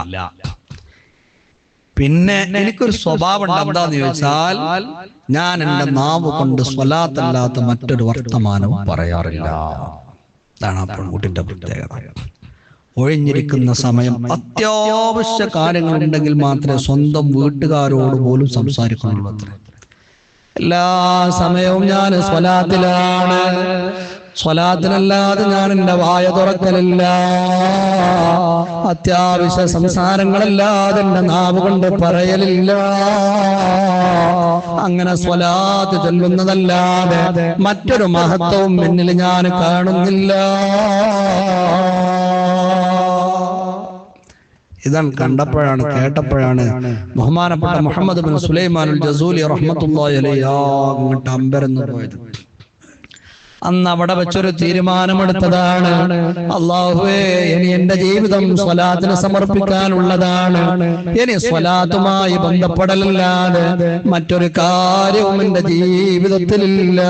പിന്നെ എനിക്കൊരു സ്വഭാവം ഉണ്ട്. എന്താന്ന് ചോദിച്ചാൽ, ഞാൻ എന്റെ നാവ് കൊണ്ട് സ്വലാത്തല്ലാത്ത മറ്റൊരു വർത്തമാനവും പറയാറില്ല. അതാണ് ആ പെൺകുട്ടിന്റെ പ്രത്യേകത. ഒഴിഞ്ഞിരിക്കുന്ന സമയം അത്യാവശ്യ കാര്യങ്ങളുണ്ടെങ്കിൽ മാത്രമേ സ്വന്തം വീട്ടുകാരോട് പോലും സംസാരിക്കുന്നുള്ളൂ. എല്ലാ സമയവും ഞാൻ സ്വലാത്തിലാണ്. സ്വലാത്തിനല്ലാതെ ഞാൻ എന്റെ വായ തുറക്കലില്ല. അത്യാവശ്യ സംസാരങ്ങളല്ലാതെ എന്റെ നാവ് കൊണ്ട് പറയലില്ല. അങ്ങനെ സ്വലാത്ത് ചൊല്ലുന്നതല്ലാതെ മറ്റൊരു മഹത്വവും എന്നിൽ ഞാൻ കാണുന്നില്ല ഇതാണ് കണ്ടപ്പോഴാണ് കേട്ടപ്പോഴാണ് ബഹുമാനപ്പെട്ട മുഹമ്മദ് ബിൻ സുലൈമാനുൽ ജസൂലി റഹ്മത്തുള്ളാഹി അലൈഹി അങ്ങോട്ട് അമ്പരന്ന് പോയത്. അന്ന് അവിടെ വെച്ചൊരു തീരുമാനമെടുത്തതാണ്, അല്ലാഹുവേ ഇനി എന്റെ ജീവിതം സ്വലാത്തിന് സമർപ്പിക്കാനുള്ളതാണ്. ഇനി സ്വലാത്തുമായി ബന്ധപ്പെടലല്ലാതെ മറ്റൊരു കാര്യവും എന്റെ ജീവിതത്തിലില്ല.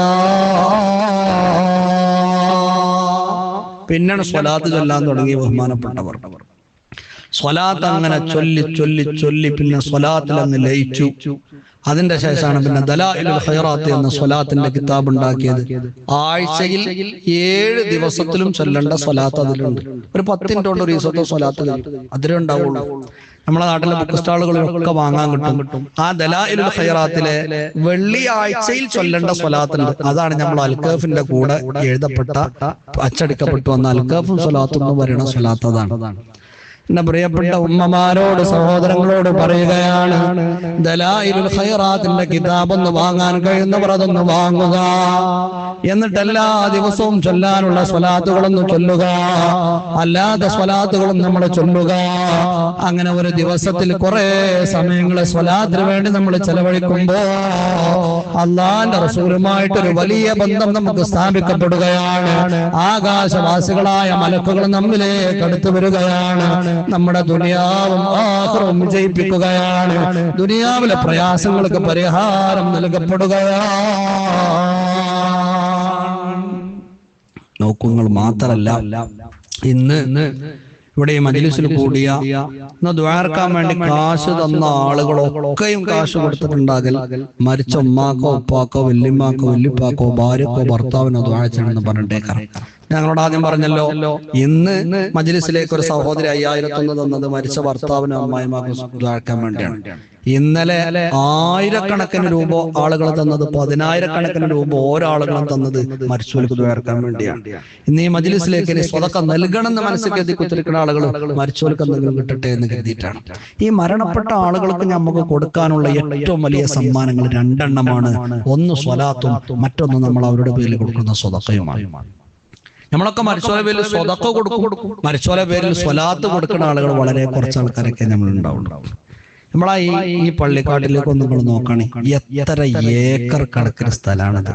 പിന്നാണ് സ്വലാത്ത് ചൊല്ലാൻ തുടങ്ങി ബഹുമാനപ്പെട്ടവർ. സ്വലാത്ത് അങ്ങനെ ചൊല്ലി ചൊല്ലി ചൊല്ലി പിന്നെ സ്വലാത്തിൽ അങ്ങ് ലയിച്ചു. അതിന്റെ ശേഷമാണ് പിന്നെ ദലായിലുൽ ഖൈറാത്ത് എന്ന സ്വലാത്തിന്റെ കിതാബ് ഉണ്ടാക്കിയത്. ആഴ്ചയിൽ 7 ദിവസത്തിലും ചൊല്ലേണ്ട സ്വലാത്ത് അതിലുണ്ട്. ഒരു 10 മിനിറ്റ് കൊണ്ട് ഒരു ദിവസത്തെ സ്വലാത്ത് അതിലേ ഉണ്ടാവുള്ളൂ. നമ്മളെ നാട്ടിലെ ബുക്ക് സ്റ്റാളുകളിലൊക്കെ വാങ്ങാൻ കിട്ടും. ആ ദലായിലുൽ ഖൈറാത്തിലെ വെള്ളിയാഴ്ചയിൽ ചൊല്ലേണ്ട സ്വലാത്തുണ്ട്. അതാണ് നമ്മൾ അൽക്കാഫിന്റെ കൂടെ എഴുതപ്പെട്ട അച്ചടിക്കപ്പെട്ടു വന്ന അൽക്കാഫും സ്വലാത്തും എന്ന് പറയുന്ന സ്വലാത്ത്. അതാണ് എന്റെ പ്രിയപ്പെട്ട ഉമ്മമാരോട് സഹോദരങ്ങളോട് പറയുകയാണ്, ദലായിലുൽ ഖൈറാത്തിന്റെ കിതാബ് ഒന്ന് വാങ്ങാൻ കഴിയുന്നവർ അതൊന്ന് വാങ്ങുക. എന്നിട്ട് എല്ലാ ദിവസവും ചൊല്ലാനുള്ള സ്വലാത്തുകളൊന്ന് ചൊല്ലുക, അല്ലാത്ത സ്വലാത്തുകളും നമ്മൾ ചൊല്ലുക. അങ്ങനെ ഒരു ദിവസത്തിൽ കുറെ സമയങ്ങളെ സ്വലാത്തിന് വേണ്ടി നമ്മൾ ചെലവഴിക്കുമ്പോ അള്ളാന്റെ റസൂലുമായിട്ടൊരു വലിയ ബന്ധം നമുക്ക് സ്ഥാപിക്കപ്പെടുകയാണ്. ആകാശവാസികളായ മലക്കുകൾ നമ്മിലേക്ക് അടുത്തു വരികയാണ്. നമ്മുടെ ദുനിയാവും ആഖിറവും വിജയിപ്പിക്കുകയാണ്. ദുനിയാവിലെ പ്രയാസങ്ങൾക്ക് പരിഹാരം നൽകപ്പെടുകയാണ്. നോക്കുങ്ങൾ മാത്രല്ല, ഇന്ന് ഇവിടെ ഈ മജ്‌ലിസിൽ കൂടിയ ദുആർക്കാൻ വേണ്ടി കാശ് തന്ന ആളുകളൊക്കെയും കാശ് കൊടുത്തിട്ടുണ്ടാകൽ മരിച്ച ഉമ്മാക്കോ ഉപ്പാക്കോ വല്യമ്മാക്കോ വല്യപ്പാക്കോ ഭാര്യക്കോ ഭർത്താവിനോ ദുആ ചെയ്യണമെന്ന് പറഞ്ഞിട്ടേക്കാം. ഞങ്ങളോട് ആദ്യം പറഞ്ഞല്ലോ, ഇന്ന് മജ്‌ലിസിലേക്ക് ഒരു സഹോദരി 5000 തന്നത് മരിച്ച ഭർത്താവിനും അമ്മായിമാക്കും ദുആർക്കാൻ വേണ്ടിയാണ്. ഇന്നലെ 1000കണക്കിന് രൂപ ആളുകൾ തന്നത്, 10000കണക്കിന് രൂപ ഓരോ ആളുകളും തന്നത് മരിച്ചവർക്ക് ദുആർക്കാൻ വേണ്ടിയാണ്. ഇന്ന് ഈ മജ്‌ലിസിലേക്ക് ഇനി സ്വതക്ക നൽകണം എന്ന് മനസ്സിൽ കരുതി കുത്തിരിക്കുന്ന ആളുകൾ മരിച്ചവർക്ക് എന്തെങ്കിലും കിട്ടട്ടെ എന്ന് കരുതിയിട്ടാണ്. ഈ മരണപ്പെട്ട ആളുകൾക്ക് നമുക്ക് കൊടുക്കാനുള്ള ഏറ്റവും വലിയ സമ്മാനങ്ങൾ 2 എണ്ണമാണ്. ഒന്ന് സ്വലാത്തും, മറ്റൊന്ന് നമ്മൾ അവരുടെ പേരിൽ കൊടുക്കുന്ന സ്വതക്കയുമാണ്. നമ്മളൊക്കെ മരിച്ചോലെ പേരിൽ സ്വതക്ക കൊടുക്കും. മരിച്ചോലെ പേരിൽ സ്വലാത്ത് കൊടുക്കുന്ന ആളുകൾ വളരെ കുറച്ച് ആൾക്കാരൊക്കെ നമ്മൾ ഉണ്ടാവും. നമ്മളാ ഈ പള്ളിക്കാട്ടിലേക്ക് ഒന്ന് നമ്മൾ നോക്കണേ, എത്ര ഏക്കർ കണക്കിന് സ്ഥലമാണിത്.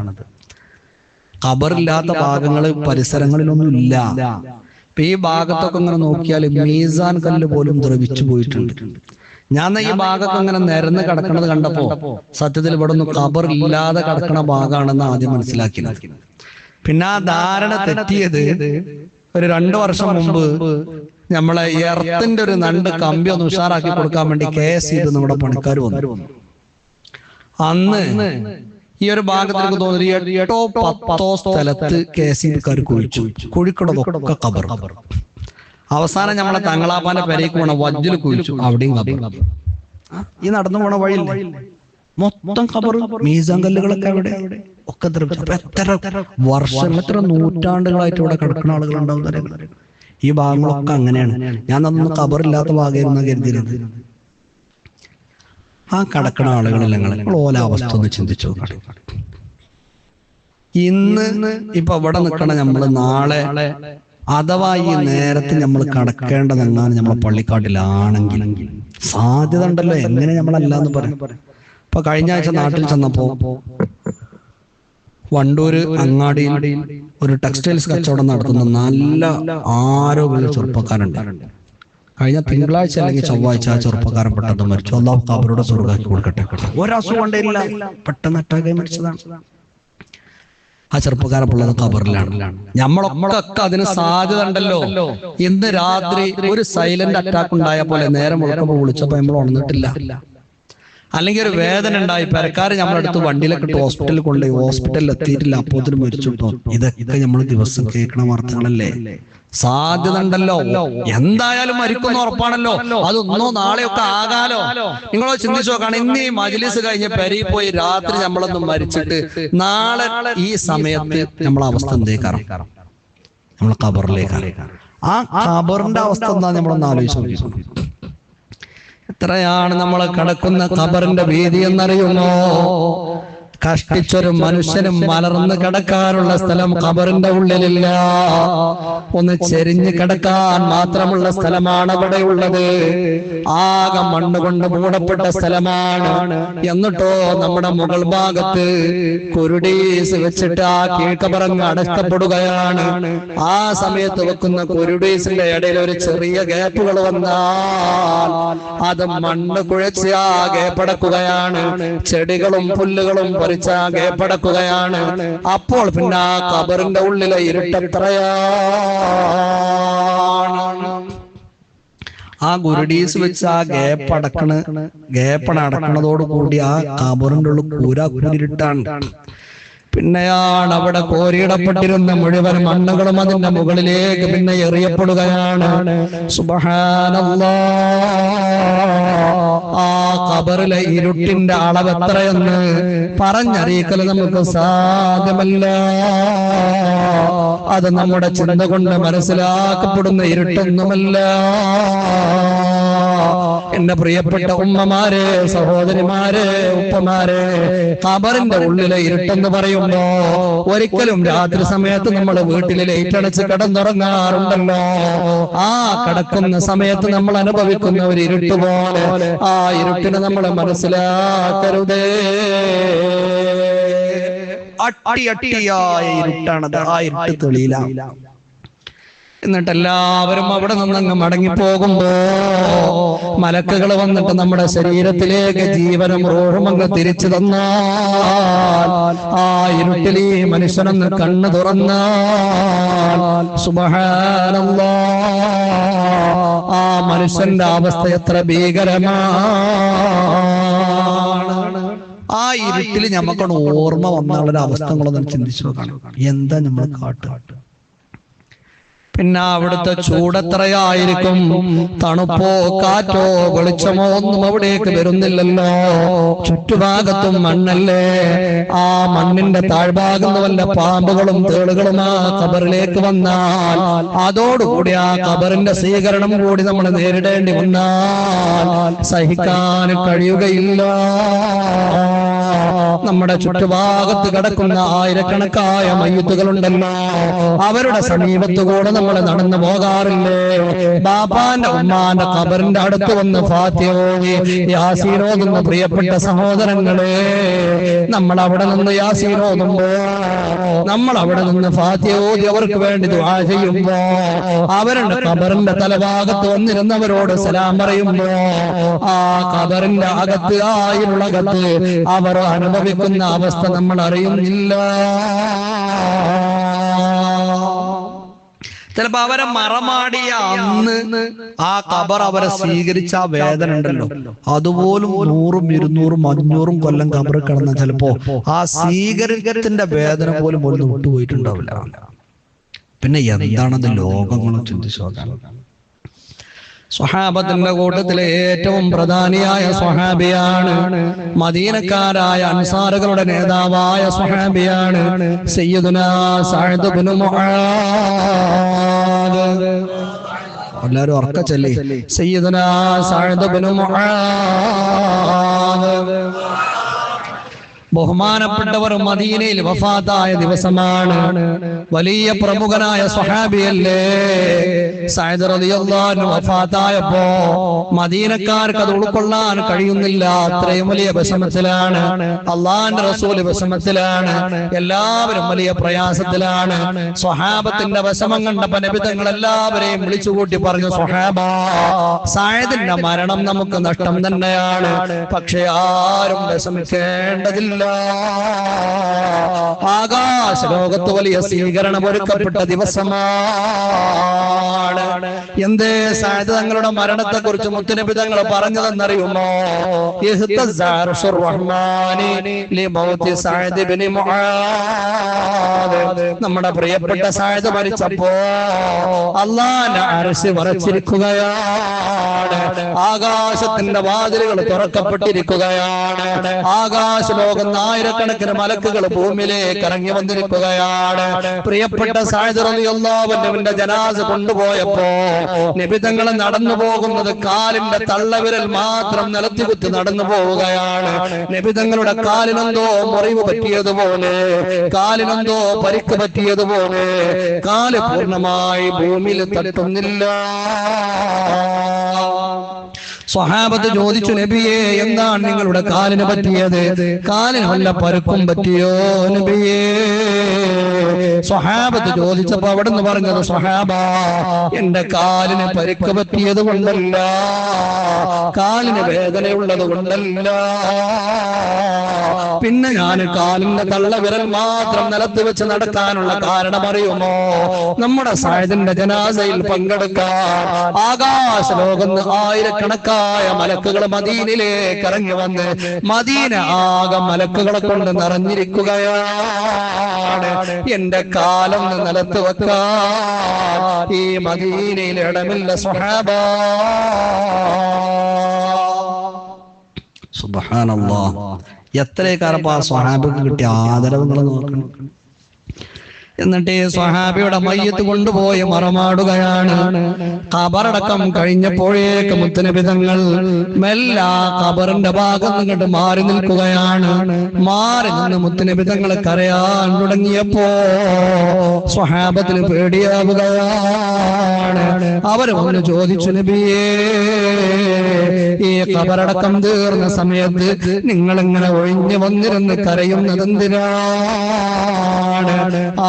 ഖബറില്ലാത്ത ഭാഗങ്ങൾ പരിസരങ്ങളിലൊന്നും ഇല്ല. ഇപ്പൊ ഈ ഭാഗത്തൊക്കെ ഇങ്ങനെ നോക്കിയാൽ മീസാൻ കല്ല് പോലും ദ്രവിച്ചു പോയിട്ടുണ്ട്. ഞാൻ ഈ ഭാഗത്ത് അങ്ങനെ നിരന്ന് കിടക്കണത് കണ്ടപ്പോ സത്യത്തിൽ ഇവിടെ ഒന്നും ഖബറില്ലാതെ കിടക്കണ ഭാഗമാണെന്ന് ആദ്യം മനസ്സിലാക്കിയത്. പിന്നെ ആ ധാരണ തെറ്റിയത് ഒരു 2 വർഷം മുമ്പ് നമ്മളെ എർത്തിന്റെ ഒരു 2 കമ്പി ഒന്ന് ഉഷാറാക്കി കൊടുക്കാൻ വേണ്ടി KS നമ്മുടെ പണിക്കാർ വന്നു. അന്ന് ഈ ഒരു ഭാഗത്തേക്ക് തോന്നി 8ഓ 10ഓ സ്ഥലത്ത് KS കുഴിച്ചു. കുഴിക്കടതൊക്കെ ഖബർ. അവസാനം നമ്മളെ തങ്ങളാപ്പാന്റെ പെരേക്ക് പോണ വജ്ജിൽ കുഴിച്ചു, അവിടെയും ഖബർ. ഈ നടന്നു പോണ വഴിയിൽ മൊത്തം ഖബർ, മീസാൻ കല്ലുകളൊക്കെ അവിടെ ഒക്കെ ദ്രവിച്ചു. എത്ര വർഷങ്ങൾ, എത്ര നൂറ്റാണ്ടുകളായിട്ട് ഇവിടെ കിടക്കുന്ന ആളുകൾ ഉണ്ടാവും. ഈ ഭാഗങ്ങളൊക്കെ അങ്ങനെയാണ്. ഞാൻ അതൊന്നും ഖബറില്ലാത്ത ഭാഗമായിരുന്നു കരുതിയിരുന്നത്. ആ കിടക്കുന്ന ആളുകളിൽ നിങ്ങൾ ഓല അവസ്ഥ ഒന്ന് ചിന്തിച്ചു നോക്കണം. ഇന്ന് ഇപ്പൊ ഇവിടെ നിൽക്കണ നമ്മള് നാളെ അഥവാ ഈ നേരത്തെ നമ്മൾ കടക്കേണ്ടതെന്നാണ് നമ്മളെ പള്ളിക്കാട്ടിലാണെങ്കിൽ സാധ്യത ഉണ്ടല്ലോ. എങ്ങനെ നമ്മളല്ലാന്ന് പറയും. ഇപ്പൊ കഴിഞ്ഞ ആഴ്ച നാട്ടിൽ ചെന്നപ്പോ വണ്ടൂര് അങ്ങാടിയിൽ ഒരു ടെക്സ്റ്റൈൽസ് കച്ചവടം നടത്തുന്ന നല്ല ആരോഗ്യമുള്ള ചെറുപ്പക്കാരുണ്ട്. കഴിഞ്ഞ തിങ്കളാഴ്ച അല്ലെങ്കിൽ ചൊവ്വാഴ്ച ആ ചെറുപ്പക്കാരൻ പെട്ടെന്ന് മരിച്ചു. അല്ലാഹു ഖബറുടെ സ്വർഗ്ഗമാക്കി കൊടുക്കട്ടെ. ഒരസുഖം കൊണ്ടില്ല, പെട്ടെന്ന് അറ്റാക്കായി മരിച്ചതാണ്. ആ ചെറുപ്പക്കാരപ്പുള്ളത് ഖബറിലാണ്. നമ്മളൊക്കെ അതിന് സാധ്യത ഉണ്ടല്ലോ. ഇന്ന് രാത്രി ഒരു സൈലന്റ് അറ്റാക്ക് ഉണ്ടായ പോലെ നേരം വിളിക്കുമ്പോൾ വിളിച്ചപ്പോ നമ്മൾ ഉണർന്നിട്ടില്ല. അല്ലെങ്കിൽ ഒരു വേദന ഉണ്ടായി പെരക്കാര് നമ്മളെടുത്ത് വണ്ടിയിലൊക്കെ ഇട്ട് ഹോസ്പിറ്റലിൽ കൊണ്ടുപോയി, ഹോസ്പിറ്റലിൽ എത്തിയിട്ടില്ല, അപ്പോത്തിന് മരിച്ചിട്ടോ. ഇതൊക്കെ നമ്മൾ ദിവസം കേൾക്കണ വാർത്തകളല്ലേ. സാധ്യത ഉണ്ടല്ലോ. എന്തായാലും മരിക്കുന്ന ഉറപ്പാണല്ലോ. അതൊന്നോ നാളെയൊക്കെ ആകാലോ. നിങ്ങളോ ചിന്തിച്ചു നോക്കാണ്, ഇന്ന് ഈ മജ്‌ലിസ് കഴിഞ്ഞ് പെരയിൽ പോയി രാത്രി നമ്മളൊന്നും മരിച്ചിട്ട് നാളെ ഈ സമയത്ത് നമ്മളെ അവസ്ഥ എന്തേക്കാറും? നമ്മൾ ഖബറിലേക്കാണ്. ആ ഖബറിന്റെ അവസ്ഥ എന്താ നമ്മളൊന്ന് ആലോചിച്ചു. എത്രയാണ് നമ്മൾ കിടക്കുന്ന ഖബറിന്റെ ഭീതി എന്നറിയുമോ? കഷ്ടിച്ചൊരു മനുഷ്യനും മലർന്ന് കിടക്കാനുള്ള സ്ഥലം ഖബറിന്റെ ഉള്ളിലില്ല. ഒന്ന് ചെരിഞ്ഞ് കിടക്കാൻ മാത്രമുള്ള സ്ഥലമാണ് അവിടെ ഉള്ളത്. ആകെ മണ്ണുകൊണ്ട് മൂടപ്പെട്ട സ്ഥലമാണ്. എന്നിട്ടോ നമ്മുടെ മുകൾ ഭാഗത്ത് കുരുടീസ് വെച്ചിട്ട് ആ കീഴ്ക്കബറങ്ങ് അടക്കപ്പെടുകയാണ്. ആ സമയത്ത് വെക്കുന്ന കുരുടീസിന്റെ ഇടയിൽ ഒരു ചെറിയ ഗ്യാപ്പുകൾ വന്നാൽ അത് മണ്ണ് കുഴച്ച് ആ ഗ്യാപ്പടക്കുകയാണ്. ചെടികളും പുല്ലുകളും പറിച്ച ഗ്യാപ്പടക്കുകയാണ്. അപ്പോൾ പിന്നെ ആ ഖബറിന്റെ ഉള്ളിലെ ഇരുട്ടത്രയാണ്. ആ ഗുരുഡീസ് വെച്ച് ആ ഗ്യാപ്പണ അടക്കണതോട് കൂടി ആ ഖബറിന്റെ ഉള്ളിൽ കൂരിരുട്ടാണ്. പിന്നെയാണ് അവിടെ കോരിയിടപ്പെട്ടിരുന്ന മുഴുവൻ മണ്ണുകളും അതിന്റെ മുകളിലേക്ക് പിന്നെ എറിയപ്പെടുകയാണ്. സുബ്ഹാനല്ലാഹ്. ആ ഖബറിലെ ഇരുട്ടിന്റെ അളവ് എത്രയെന്ന് പറഞ്ഞറിയിക്കൽ നമുക്ക് സാധ്യമല്ല. അത് നമ്മുടെ ചിന്ത കൊണ്ട് മനസ്സിലാക്കപ്പെടുന്ന ഇരുട്ടൊന്നുമല്ല. എന്റെ പ്രിയപ്പെട്ട ഉമ്മമാരെ, സഹോദരിമാരെ, ഉപ്പമാരെ, ഖബറിന്റെ ഉള്ളിലെ ഇരുട്ടെന്ന് പറയുമ്പോ ഒരിക്കലും രാത്രി സമയത്ത് നമ്മൾ വീട്ടിൽ ലൈറ്റ് അടച്ച് കിടന്നുറങ്ങാറുണ്ടല്ലോ. ആ കിടക്കുന്ന സമയത്ത് നമ്മൾ അനുഭവിക്കുന്ന ഒരു ഇരുട്ട് പോലെ ആ ഇരുട്ടിനെ നമ്മൾ മനസ്സിലാക്കരുതേ. അട്ടിയായ ഇരുട്ടാണത്. ആ ഇരുട്ട് തെളിയില്ല. എന്നിട്ട് എല്ലാവരും അവിടെ നിന്നങ്ങ് മടങ്ങിപ്പോകുമ്പോ മലക്കുകൾ വന്നിട്ട് നമ്മുടെ ശരീരത്തിലേക്ക് ജീവനും റൂഹും അങ്ങ് തിരിച്ചു തന്നാൽ ആ ഇരുട്ടിൽ ഈ മനുഷ്യനൊന്ന് കണ്ണു തുറന്നാൽ സുബ്ഹാനല്ലാഹ്, ആ മനുഷ്യന്റെ അവസ്ഥ എത്ര ഭീകരമാണ്. ആ ഇരുട്ടിൽ ഞമ്മക്കൊന്ന് ഓർമ്മ വന്നാളൊരു അവസ്ഥകളൊന്നും ചിന്തിച്ചു നോക്കണം. എന്താ നമ്മൾ കാട്ടുക? പിന്നെ അവിടുത്തെ ചൂടെത്രയായിരിക്കും? തണുപ്പോ കാറ്റോ വെളിച്ചമോ ഒന്നും അവിടേക്ക് വരുന്നില്ലല്ലോ. ചുറ്റുഭാഗത്തും മണ്ണല്ലേ. ആ മണ്ണിന്റെ താഴ്ഭാഗത്ത് വല്ല പാമ്പുകളും തേളുകളും ആ ഖബറിലേക്ക് വന്നാൽ അതോടുകൂടി ആ ഖബറിന്റെ സ്വീകരണം കൂടി നമ്മൾ നേരിടേണ്ടി വന്നാൽ സഹിക്കാൻ കഴിയുകയില്ല. നമ്മുടെ ചുറ്റുഭാഗത്ത് കിടക്കുന്ന ആയിരക്കണക്കായ മയ്യിത്തുകളുണ്ടല്ലോ, അവരുടെ സമീപത്ത് കൂടെ നമ്മൾ നടന്നു പോകാറില്ലേ? ബാപ്പാന്റെ ഉമ്മാന്റെ ഖബറിന്റെ അടുത്ത് വന്ന് ഫാത്തിഹ ഓതി യാസീൻ ഓതുന്ന പ്രിയപ്പെട്ട സഹോദരങ്ങളെ, നമ്മൾ അവിടെ നിന്ന് യാസീൻ ഓതുമ്പോ, നമ്മൾ അവിടെ നിന്ന് ഫാത്തിഹ ഓതി അവർക്ക് വേണ്ടി ദുആ ചെയ്യുമ്പോ, അവരുടെ ഖബറിന്റെ തലഭാഗത്ത് വന്നിരുന്നവരോട് സലാം പറയുമ്പോ ആ ഖബറിന്റെ അകത്ത്, ആ ഇരുളകത്ത് അവർ അനുഭവിക്കുന്ന അവസ്ഥ നമ്മൾ അറിയുന്നില്ല. ചിലപ്പോ അവരെ മറമാടിയ അന്ന് ആ ഖബർ അവരെ സ്വീകരിച്ച ആ വേദന ഉണ്ടല്ലോ, അതുപോലും 100ഉം 200ഉം 500ഉം കൊല്ലം ഖബർ കിടന്ന ചിലപ്പോ ആ സ്വീകരണത്തിന്റെ വേദന പോലും ഒന്ന് വിട്ടുപോയിട്ടുണ്ടാവില്ല. പിന്നെ എന്താണത് ലോകങ്ങളും ചിന്തിച്ചു നോക്കാൻ. സ്വഹാബത്തിന്റെ കൂട്ടത്തിലെ ഏറ്റവും പ്രധാനിയായ സ്വഹാബിയാണ്, മദീനക്കാരായ അൻസാറുകളുടെ നേതാവായ സ്വഹാബിയാണ് സയ്യിദുനാ സഅദ് ഇബ്നു മുആദ്. എല്ലാവരും ഉറക്കെ ചൊല്ലി, സയ്യിദുനാ സഅദ് ഇബ്നു മുആദ്. ബഹുമാനപ്പെട്ടവർ മദീനയിൽ വഫാത്തായ ദിവസമാണ്. വലിയ പ്രമുഖനായ സ്വഹാബിയല്ലേ സഅദ് റളിയല്ലാഹു അൻഹു. വഫാത്തായപ്പോ മദീനക്കാർക്ക് അത് ഉൾക്കൊള്ളാൻ കഴിയുന്നില്ല. അത്രയും വലിയ വിഷമത്തിലാണ്. അള്ളാഹുവിന്റെ റസൂൽ വിഷമത്തിലാണ്. എല്ലാവരും വലിയ പ്രയാസത്തിലാണ്. സ്വഹാബത്തിന്റെ വിഷമം കണ്ടപ്പോ നബി തങ്ങൾ എല്ലാവരെയും വിളിച്ചുകൂട്ടി പറഞ്ഞു, സ്വഹാബ, സഅദിന്റെ മരണം നമുക്ക് നഷ്ടം തന്നെയാണ്, പക്ഷെ ആരും വിഷമിക്കേണ്ടതില്ല. ആകാശ ലോകത്ത് വലിയ സ്വീകരണം ഒരുക്കപ്പെട്ട ദിവസമാണ്. എന്തേ സഅദ് തങ്ങളുടെ മരണത്തെ കുറിച്ച് മുത്തുനബി തങ്ങൾ പറഞ്ഞതെന്നറിയുമോ? നമ്മുടെ പ്രിയപ്പെട്ട സഅദ് മരിച്ചപ്പോ അല്ലാഹുവിന്റെ അർശ് വിറച്ചിരിക്കുകയാണ്. ആകാശത്തിന്റെ വാതിലുകൾ തുറക്കപ്പെട്ടിരിക്കുകയാണ്. ആകാശ ലോകം ആയിരക്കണക്കിന് മലക്കുകൾ ഭൂമിയിലേക്ക് ഇറങ്ങി വന്നിരിക്കുകയാണ്. പ്രിയപ്പെട്ട സഅദ് റളിയല്ലാഹു അൻഹുവിന്റെ ജനാസ കൊണ്ടുപോയപ്പോ നബി തങ്ങൾ നടന്നു പോകുന്നത് കാലിന്റെ തള്ളവിരൽ മാത്രം നിലത്ത് കുത്തി നടന്നു പോവുകയാണ്. നബി തങ്ങളുടെ കാലിനെന്തോ മുറിവ് പറ്റിയതുപോലെ, കാലിനെന്തോ പരിക്ക് പറ്റിയതുപോലെ, കാല് പൂർണ്ണമായി ഭൂമിയിൽ തട്ടുന്നില്ല. സ്വഹാബത്ത് ചോദിച്ചു, നബിയേ എന്താണ് നിങ്ങളുടെ കാലിന് പറ്റിയത്? കാലിന് വല്ല പരുക്കും പറ്റിയോ നബിയേ? സ്വഹാബത്ത് ചോദിച്ചപ്പോ അവിടുന്ന് പറഞ്ഞത്, സ്വഹാബ എന്റെ കാലിന് പരിക്ക് പറ്റിയത് കൊണ്ടല്ല, കാലിന് വേദനയുള്ളത് കൊണ്ടല്ല, പിന്നെ ഞാൻ കാലിന്റെ തള്ളവിരൽ മാത്രം നിലത്ത് വെച്ച് നടക്കാനുള്ള കാരണം അറിയുമോ? നമ്മുടെ സഅദിന്റെ ജനാസയിൽ പങ്കെടുക്കാൻ ആകാശ ലോകത്ത് ആയിരക്കണക്കായ മലക്കുകൾ മദീനയിലേക്ക് ഇറങ്ങി വന്ന് മദീന ആകെ മലക്കുകളെ കൊണ്ട് നിറഞ്ഞിരിക്കുകയാണ്. എന്റെ കാലൊന്ന് നിലത്ത് വെക്കാൻ ഈ മദീനയിൽ ഇടമില്ല സ്വഹാബ. സുബ്ഹാനല്ലാഹ്, എത്രയേക്കാരപ്പാ സ്വഹാബിക്ക് കിട്ടിയ ആദരവ് നിങ്ങൾ നോക്കണം. എന്നിട്ട് സ്വഹാബിയുടെ മയ്യത്ത് കൊണ്ടുപോയി മറമാടുകയാണ്. ഖബറടക്കം കഴിഞ്ഞപ്പോഴേക്ക് മുത്തുനബി തങ്ങൾ മെല്ലെ ഖബറിന്റെ ഭാഗം നിന്നിട്ട് മാറി നിൽക്കുകയാണ്. മാറി നിന്ന് മുത്തുനബി തങ്ങൾ കരയാൻ തുടങ്ങിയപ്പോ സ്വഹാബത്തിന് പേടിയാവുകയാണ്. അവര് വന്ന് ചോദിച്ചു, നബിയേ ഈ ഖബറടക്കം തീർന്ന സമയത്ത് നിങ്ങൾ ഇങ്ങനെ ഒഴിഞ്ഞു വന്നിരുന്ന് കരയുന്നത് എന്തിനാണ്?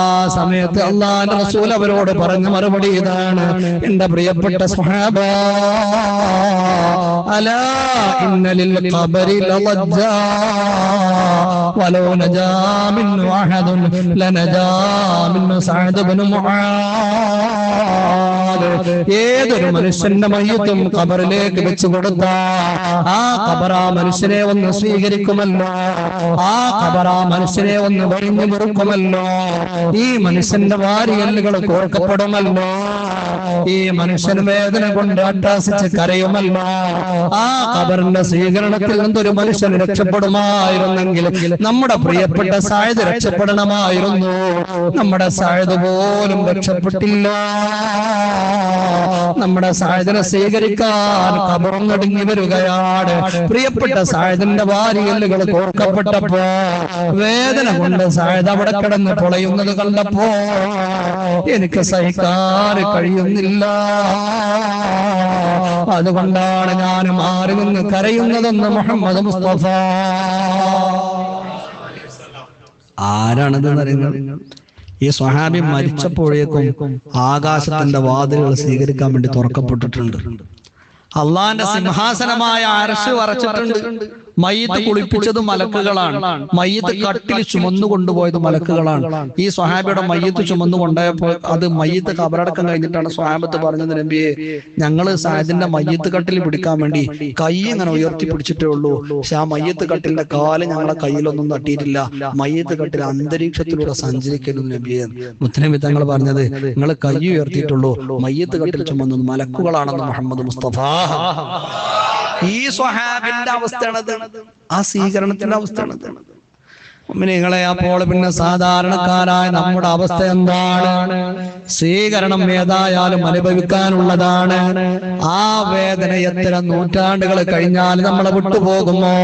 ആ സമയത്ത് അല്ലാഹുവിന്റെ റസൂൽ അവരോട് പറഞ്ഞ മറുപടി ഇതാണ്, എന്റെ പ്രിയപ്പെട്ട സ്വഹാബ, അലാ ഇന്ന ലിൽ ഖബരി ലളജ്ജാ വലൗ നജാ മിന്നു അഹദുൻ ലനജാ മിന്നു സഅദ് ഇബ്നു മുആദ്. ഏതൊരു മനുഷ്യന്റെ മയ്യത്തും ഖബറിലേക്ക് വെച്ചു കൊടുത്താൽ ആ ഖബർ ആ മനുഷ്യനെ ഒന്ന് സ്വീകരിക്കുമല്ലോ, ആ ഖബർ ആ മനുഷ്യനെ ഒന്ന് വഴിഞ്ഞു മുറുക്കുമല്ലോ, ഈ മനുഷ്യന്റെ വാരിയല്ലുകൾ കോർക്കപ്പെടുമല്ലോ, ഈ മനുഷ്യൻ വേദന കൊണ്ട് അട്ടാസിച്ച് കരയുമല്ലോ. ആ ഖബറിന്റെ സ്വീകരണത്തിൽ നിന്നൊരു മനുഷ്യൻ രക്ഷപ്പെടുമായിരുന്നെങ്കിൽ നമ്മുടെ പ്രിയപ്പെട്ട സഅദ് രക്ഷപ്പെടണമായിരുന്നു. നമ്മുടെ സഅദ് പോലും രക്ഷപ്പെട്ടില്ല. നമ്മുടെ സഅദിനെ സ്വീകരിക്കാൻ ഖബറും നടുങ്ങി വരികയാണ്. പ്രിയപ്പെട്ട സഅദിന്റെ വാരിയല്ലുകൾ കോർക്കപ്പെട്ടപ്പോ വേദന കൊണ്ട് സഅദ് അവിടെ കിടന്ന് പൊളയുന്നത് കണ്ടപ്പോ എനിക്ക് സഹിക്കാൻ കഴിയുന്നില്ല. അതുകൊണ്ടാണ് ഞാൻ മാറി നിന്ന് കരയുന്നതെന്ന് മുഹമ്മദ് മുസ്തഫ. ആരാണിത് അറിയുന്നത്? ഈ സ്വഹാബി മരിച്ചപ്പോഴേക്കും ആകാശത്തിന്റെ വാതിലുകൾ സ്വീകരിക്കാൻ വേണ്ടി തുറക്കപ്പെട്ടിട്ടുണ്ട്. അള്ളാന്റെ സിംഹാസനമായ അർശ് വരച്ചിട്ടുണ്ട്. മയ്യത്ത് കുളിപ്പിച്ചത് മലക്കുകളാണ്. മയ്യത്ത് കട്ടിൽ ചുമന്നു കൊണ്ടുപോയത് മലക്കുകളാണ്. ഈ സ്വഹാബിയുടെ മയ്യത്ത് ചുമന്നു കൊണ്ടുപോയപ്പോൾ അത് മയ്യത്ത് ഖബറടക്കം കഴിഞ്ഞിട്ടാണ് സ്വഹാബത്ത് പറഞ്ഞത്, നബിയെ ഞങ്ങള് സഅദിന്റെ മയ്യത്ത് കട്ടിൽ പിടിക്കാൻ വേണ്ടി കൈ ഇങ്ങനെ ഉയർത്തി പിടിച്ചിട്ടേ ഉള്ളൂ, പക്ഷെ ആ മയ്യത്ത് കട്ടിലിന്റെ കാല് ഞങ്ങളെ കയ്യിലൊന്നും തട്ടിയിട്ടില്ല, മയ്യത്ത് കട്ടിൽ അന്തരീക്ഷത്തിലൂടെ സഞ്ചരിക്കുന്നു നബിയെ. മുത്തനബി തങ്ങൾ പറഞ്ഞത്, നിങ്ങൾ കൈ ഉയർത്തിയിട്ടുള്ളൂ, മയ്യത്ത് കട്ടിൽ ചുമന്നത് മലക്കുകളാണെന്ന് മുഹമ്മദ് മുസ്തഫ. ഈ സ്വഹാബിന്റെ അവസ്ഥയാണത്, ആ സ്വീകരണത്തിന്റെ അവസ്ഥയാണത്. മുഅ്മിനീങ്ങളെ, അപ്പോൾ പിന്നെ സാധാരണക്കാരായ നമ്മുടെ അവസ്ഥ എന്താണ്? സ്വീകരണം ഏതായാലും അനുഭവിക്കാനുള്ളതാണ്. ആ വേദന എത്ര നൂറ്റാണ്ടുകൾ കഴിഞ്ഞാൽ നമ്മളെ വിട്ടുപോകുമോ?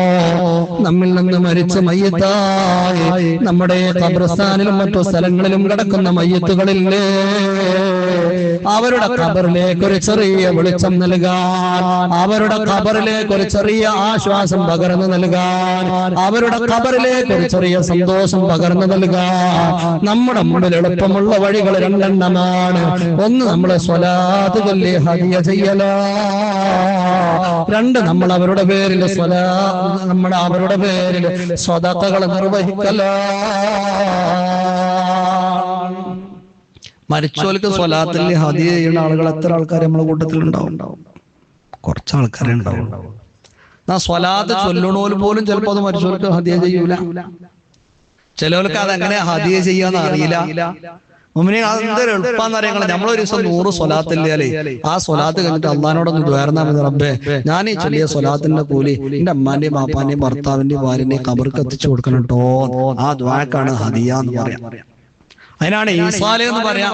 നമ്മിൽ നിന്ന് മരിച്ച് മയ്യത്തായി നമ്മുടെ ഖബർസ്ഥാനിലും മറ്റു സ്ഥലങ്ങളിലും കിടക്കുന്ന മയ്യത്തുകളില്ലേ, അവരുടെ ഖബറിലേക്ക് ഒരു ചെറിയ വെളിച്ചം നൽകാൻ, അവരുടെ ഖബറിലേക്ക് ഒരു ചെറിയ ആശ്വാസം പകർന്നു നൽകാൻ, അവരുടെ ഖബറിലേക്ക് ഒരു ചെറിയ സന്തോഷം പകർന്നു നൽകാൻ നമ്മുടെ മുന്നിൽ എളുപ്പമുള്ള വഴികൾ രണ്ടെണ്ണമാണ്. ഒന്ന്, നമ്മളെ സ്വലാത്ത് ചൊല്ലി ഹദിയ ചെയ്യല. രണ്ട്, നമ്മൾ അവരുടെ പേരിൽ അവരുടെ പേരിൽ സ്വദഖകൾ നിർവഹിക്കല. മരിച്ചോർക്ക് സ്വലാത്തിൽ ഹദിയ ചെയ്യുന്ന ആളുകൾ എത്ര ആൾക്കാർ നമ്മളെ കൂട്ടത്തിൽ ഉണ്ടാവും? കുറച്ച് ആൾക്കാരെ ഉണ്ടാവും. സ്വലാത്ത് ചൊല്ലണോല് പോലും ചിലപ്പോ അത് മരിച്ചോർക്ക് ഹദിയ ചെയ്യൂല. ചിലവർക്ക് അതെങ്ങനെ ഹദിയ ചെയ്യാന്ന് അറിയില്ല. അതെന്തൊരു എളുപ്പാന്ന് അറിയാം. നമ്മളൊരു ദിവസം 100 സ്വലാത്തില്ലേ, ആ സ്വലാത്ത് കഴിഞ്ഞിട്ട് അള്ളഹാനോടൊന്ന് ദ്വാരന്നാ മതി, റബ്ബേ ഞാൻ ഈ ചൊല്ലിയ സ്വലാത്തിന്റെ കൂലി എന്റെ അമ്മാന്റെയും ബാപ്പാന്റെയും ഭർത്താവിന്റെയും ഭാര്യന്റെയും ഖബർക്ക് എത്തിച്ചു കൊടുക്കണം കേട്ടോ. ആ ദ്വാക്കാണ് ഹദിയ എന്ന് പറയാം. അതിനാണ് ഈസാല് എന്ന് പറയാം.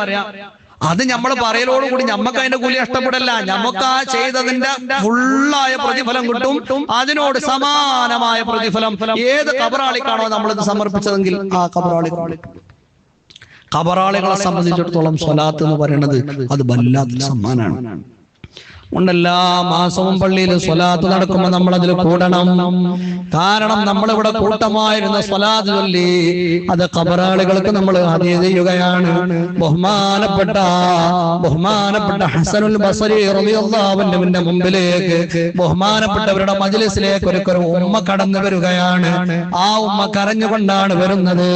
അത് നമ്മൾ പറയലോടുകൂടി ഞമ്മക്ക് അതിന്റെ കൂലി നഷ്ടപ്പെടല്ല, ഞമ്മക്ക് ആ ചെയ്തതിന്റെ ഫുള്ളായ പ്രതിഫലം കിട്ടും. അതിനോട് സമാനമായ പ്രതിഫലം ഏത് കബറാളിക്കാണോ നമ്മളിത് സമർപ്പിച്ചതെങ്കിൽ ആ കബറാളികളെ സംബന്ധിച്ചിടത്തോളം സ്വലാത്ത് എന്ന് പറയുന്നത് അത് വല്ലാത്ത സമ്മാനാണ്. എല്ലാ മാസവും പള്ളിയിൽ സ്വലാത്ത് നടക്കുമ്പോൾ നമ്മൾ അതിൽ കൂടണം. കാരണം നമ്മളിവിടെ കൂട്ടമായിരുന്ന സ്വലാത്ത് ചൊല്ലി അത് ഖബറാളികൾക്ക് നമ്മൾ ഹദിയ ചെയ്യുകയാണ്. ബഹുമാനപ്പെട്ട ഹസനുൽ ബസരി റളിയല്ലാഹു അൻഹുവിന്റെ മുമ്പിലേക്ക് ബഹുമാനപ്പെട്ടവരുടെ മജ്ലിസിലേക്ക് ഒരു ഉമ്മ കടന്നു വരികയാണ്. ആ ഉമ്മ കരഞ്ഞുകൊണ്ടാണ് വരുന്നത്.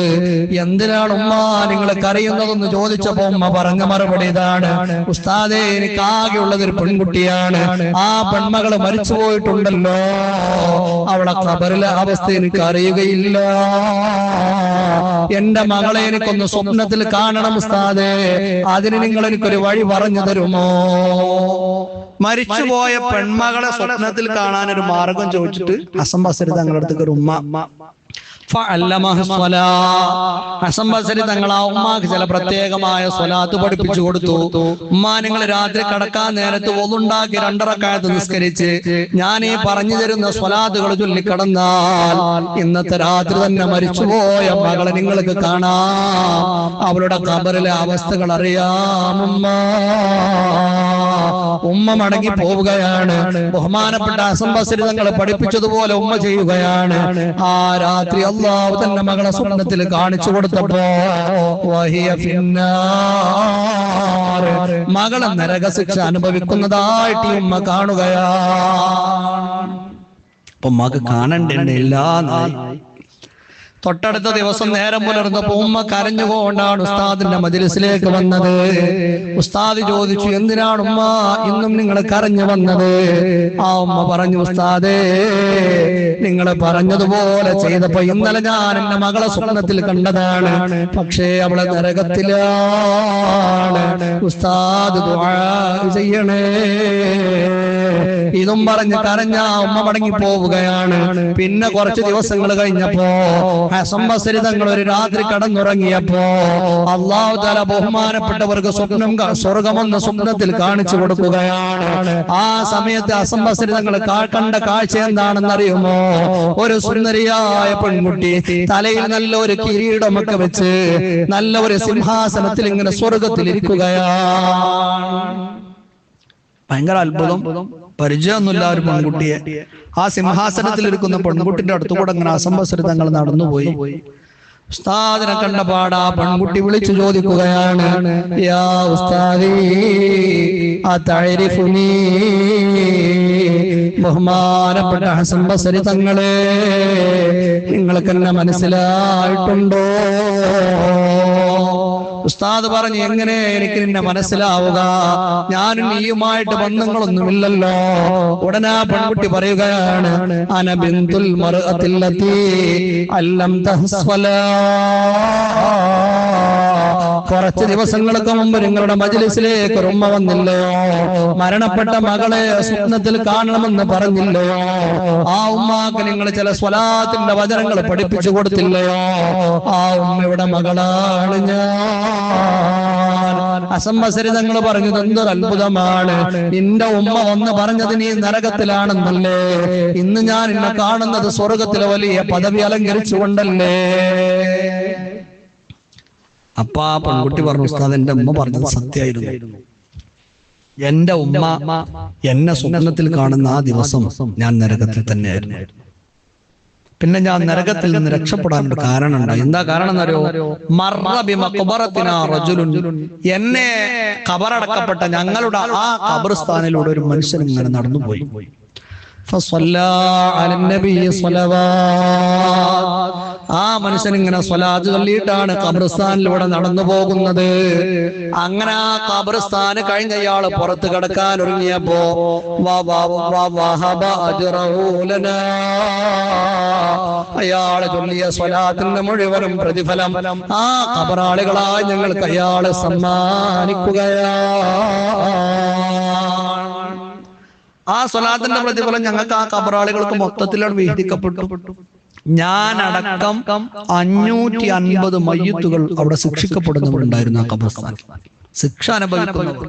എന്തിനാണ് ഉമ്മ നിങ്ങൾ കരയുന്നതെന്ന് ചോദിച്ചപ്പോ ഉമ്മ പറഞ്ഞ മറുപടി ഇതാണ്: ഉസ്താദേ, എനിക്ക് ആകെയുള്ളത് ഒരു പെൺകുട്ടിയാണ്. ആ പെൺമകള് മരിച്ചു പോയിട്ടുണ്ടല്ലോ, അവളെ ഖബറിലെ അവസ്ഥ എനിക്ക് അറിയുകയില്ല. എന്റെ മകളെ എനിക്കൊന്ന് സ്വപ്നത്തിൽ കാണണം ഉസ്താദേ, അതിന് നിങ്ങൾ എനിക്കൊരു വഴി പറഞ്ഞു തരുമോ? മരിച്ചുപോയ പെൺമകളെ സ്വപ്നത്തിൽ കാണാനൊരു മാർഗം ചോദിച്ചിട്ട് ഹസൻ ബസരി തങ്ങളുടെ അടുത്തേക്ക് ഒരു ഉമ്മ ഹസൻ ബസരി തങ്ങൾ ആ ഉമ്മാക്ക് ചില പ്രത്യേകമായ സ്വലാത്ത് പഠിപ്പിച്ചു കൊടുത്തു. ഉമ്മ, നിങ്ങൾ രാത്രി കടക്കാൻ നേരത്ത് ഒന്നുണ്ടാക്കി 2 റക്അത്ത് നിസ്കരിച്ച് ഞാൻ ഈ പറഞ്ഞു തരുന്ന സ്വലാത്തുകൾ ചൊല്ലിക്കടന്നാൽ ഇന്നത്തെ രാത്രി തന്നെ മരിച്ചുപോയ മകളെ നിങ്ങൾക്ക് കാണാം, അവളുടെ ഖബറിലെ അവസ്ഥകൾ അറിയാം. ഉമ്മ മടങ്ങി പോവുകയാണ്. ബഹുമാനപ്പെട്ട ഹസൻ ബസരി തങ്ങൾ പഠിപ്പിച്ചതുപോലെ ഉമ്മ ചെയ്യുകയാണ്. ആ രാത്രി അല്ലാഹു തന്റെ മകളെ സ്വപ്നത്തിൽ കാണിച്ചു കൊടുത്തപ്പോ മകളെ നരകശിക്ഷ അനുഭവിക്കുന്നതായിട്ട് ഉമ്മ കാണുകയാണ്. അപ്പൊ മകൾ കാണണ്ടേണ്ട തൊട്ടടുത്ത ദിവസം നേരം പുലർന്നപ്പോ ഉമ്മ കരഞ്ഞുകൊണ്ടാണ് ഉസ്താദിന്റെ മജ്ലിസിലേക്ക് വന്നത്. ഉസ്താദ് ചോദിച്ചു, എന്തിനാണ് ഉമ്മ ഇന്നും നിങ്ങൾ കരഞ്ഞു വന്നത്? ആ ഉമ്മ പറഞ്ഞു, ഉസ്താദേ, നിങ്ങൾ പറഞ്ഞതുപോലെ ചെയ്തപ്പോ ഇന്നലെ ഞാൻ എന്റെ മകളെ സ്വപ്നത്തിൽ കണ്ടതാണ്, പക്ഷേ അവളെ നരകത്തിലാണ്. ഉസ്താദ് ദുആ ചെയ്യണേ. ഇതും പറഞ്ഞ് കരഞ്ഞ ഉമ്മ മടങ്ങി പോവുകയാണ്. പിന്നെ കുറച്ച് ദിവസങ്ങൾ കഴിഞ്ഞപ്പോ ഹസൻ ബസരി തങ്ങൾ ഒരു രാത്രി കടന്നുറങ്ങിയപ്പോ അല്ലാഹു തആല ബഹുമാനപ്പെട്ടവർക്ക് സ്വർഗമെന്ന സ്വപ്നത്തിൽ കാണിച്ചു കൊടുക്കുകയാണ്. ആ സമയത്ത് ഹസൻ ബസരി തങ്ങൾ കണ്ട കാഴ്ച എന്താണെന്ന് അറിയുമോ? ഒരു സുന്ദരിയായ പെൺകുട്ടി തലയിൽ നല്ല ഒരു കിരീടമൊക്കെ വെച്ച് നല്ല ഒരു സിംഹാസനത്തിൽ ഇങ്ങനെ സ്വർഗത്തിൽ ഇരിക്കുകയാണ്. ഭയങ്കര അത്ഭുതം. പരിചയമൊന്നുമില്ല ഒരു പെൺകുട്ടിയെ. ആ സിംഹാസനത്തിൽ ഇരിക്കുന്ന പെൺകുട്ടിന്റെ അടുത്തുകൂടെ അങ്ങനെ ഹസൻ ബസരി തങ്ങൾ നടന്നുപോയി. ഉസ്താദിനെ കണ്ട പാടാ പെൺകുട്ടി വിളിച്ചു ചോദിക്കുകയാണ്, യാ ഉസ്താദി അതഅരിഫുനി, ബഹുമാനപ്പെട്ട ഹസൻ ബസരി തങ്ങളെ, നിങ്ങൾക്ക് എന്നെ മനസ്സിലായിട്ടുണ്ടോ? ഉസ്താദ് പറഞ്ഞു, എങ്ങനെ എനിക്ക് നിന്നെ മനസ്സിലാവുക? ഞാനും നീയുമായിട്ട് ബന്ധങ്ങളൊന്നുമില്ലല്ലോ. ഉടനെ പെൺകുട്ടി പറയുകയാണ്, അന ബിന്തുൽ മർഅത്തില്ലതി അല്ലം തഹ്സ്വല. കുറച്ച് ദിവസങ്ങൾക്ക് മുമ്പ് നിങ്ങളുടെ മജ്ലിസിലേക്ക് ഒരു ഉമ്മ വന്നില്ലയോ? മരണപ്പെട്ട മകളെ സ്വപ്നത്തിൽ കാണണമെന്ന് പറഞ്ഞില്ലയോ? ആ ഉമ്മാക്ക് നിങ്ങൾ ചില സ്വലാത്തിന്റെ വചനങ്ങൾ പഠിപ്പിച്ചു കൊടുത്തില്ലയോ? ആ ഉമ്മയുടെ മകളാണ് ഞാൻ. ഹസൻ ബസരി തങ്ങൾ പറഞ്ഞത് എന്തൊരു അത്ഭുതമാണ്. നിന്റെ ഉമ്മ ഒന്ന് പറഞ്ഞത് നീ നരകത്തിലാണെന്നല്ലേ, ഇന്ന് ഞാൻ എന്നെ കാണുന്നത് സ്വർഗത്തിലെ വലിയ പദവി അലങ്കരിച്ചുകൊണ്ടല്ലേ. അപ്പൊ ആ പെൺകുട്ടി പറഞ്ഞു, ഉസ്താദ് എന്റെ ഉമ്മ പറഞ്ഞത് സത്യമായിരുന്നു. എന്റെ ഉമ്മ എന്നെ സ്വപ്നത്തിൽ കാണുന്ന ആ ദിവസം ഞാൻ നരകത്തിൽ തന്നെയായിരുന്നു. പിന്നെ ഞാൻ നരകത്തിൽ നിന്ന് രക്ഷപ്പെടാനൊരു കാരണം ഉണ്ടായി. എന്താ കാരണം എന്നറിയോ? എന്നെ ഖബറടക്കപ്പെട്ട ഞങ്ങളുടെ ആ ഖബർസ്ഥാനിലൂടെ ഒരു മനുഷ്യൻ ഇങ്ങനെ നടന്നുപോയി. ആ മനുഷ്യൻ ഇങ്ങനെ സ്വലാത്ത് ചൊല്ലിയിട്ടാണ് ഖബർസ്ഥാനിലൂടെ നടന്നു പോകുന്നത്. അങ്ങനെ ആ ഖബർസ്ഥാന് കഴിഞ്ഞ ഇയാള് പുറത്ത് കിടക്കാൻ ഒരുങ്ങിയപ്പോ അയാള് ചൊല്ലിയ സ്വലാത്തിന്റെ മുഴുവനും പ്രതിഫലം ആ ഖബറാളികളായി ഞങ്ങൾക്ക് അയാളെ സമ്മാനിക്കുകയാണ്. ആ സ്വലാത്തിന്റെ പ്രതിഫലം ഞങ്ങൾക്ക് ആ ഖബറാളികൾക്ക് മൊത്തത്തിലാണ് വീതിക്കപ്പെട്ടു. ഞാനടക്കം 550 മയ്യത്തുകൾ അവിടെ ശിക്ഷിക്കപ്പെടുന്നവരുണ്ടായിരുന്നു ആ ഖബർസ്ഥാനിൽ, ശിക്ഷ അനുഭവിക്കുന്നവർ.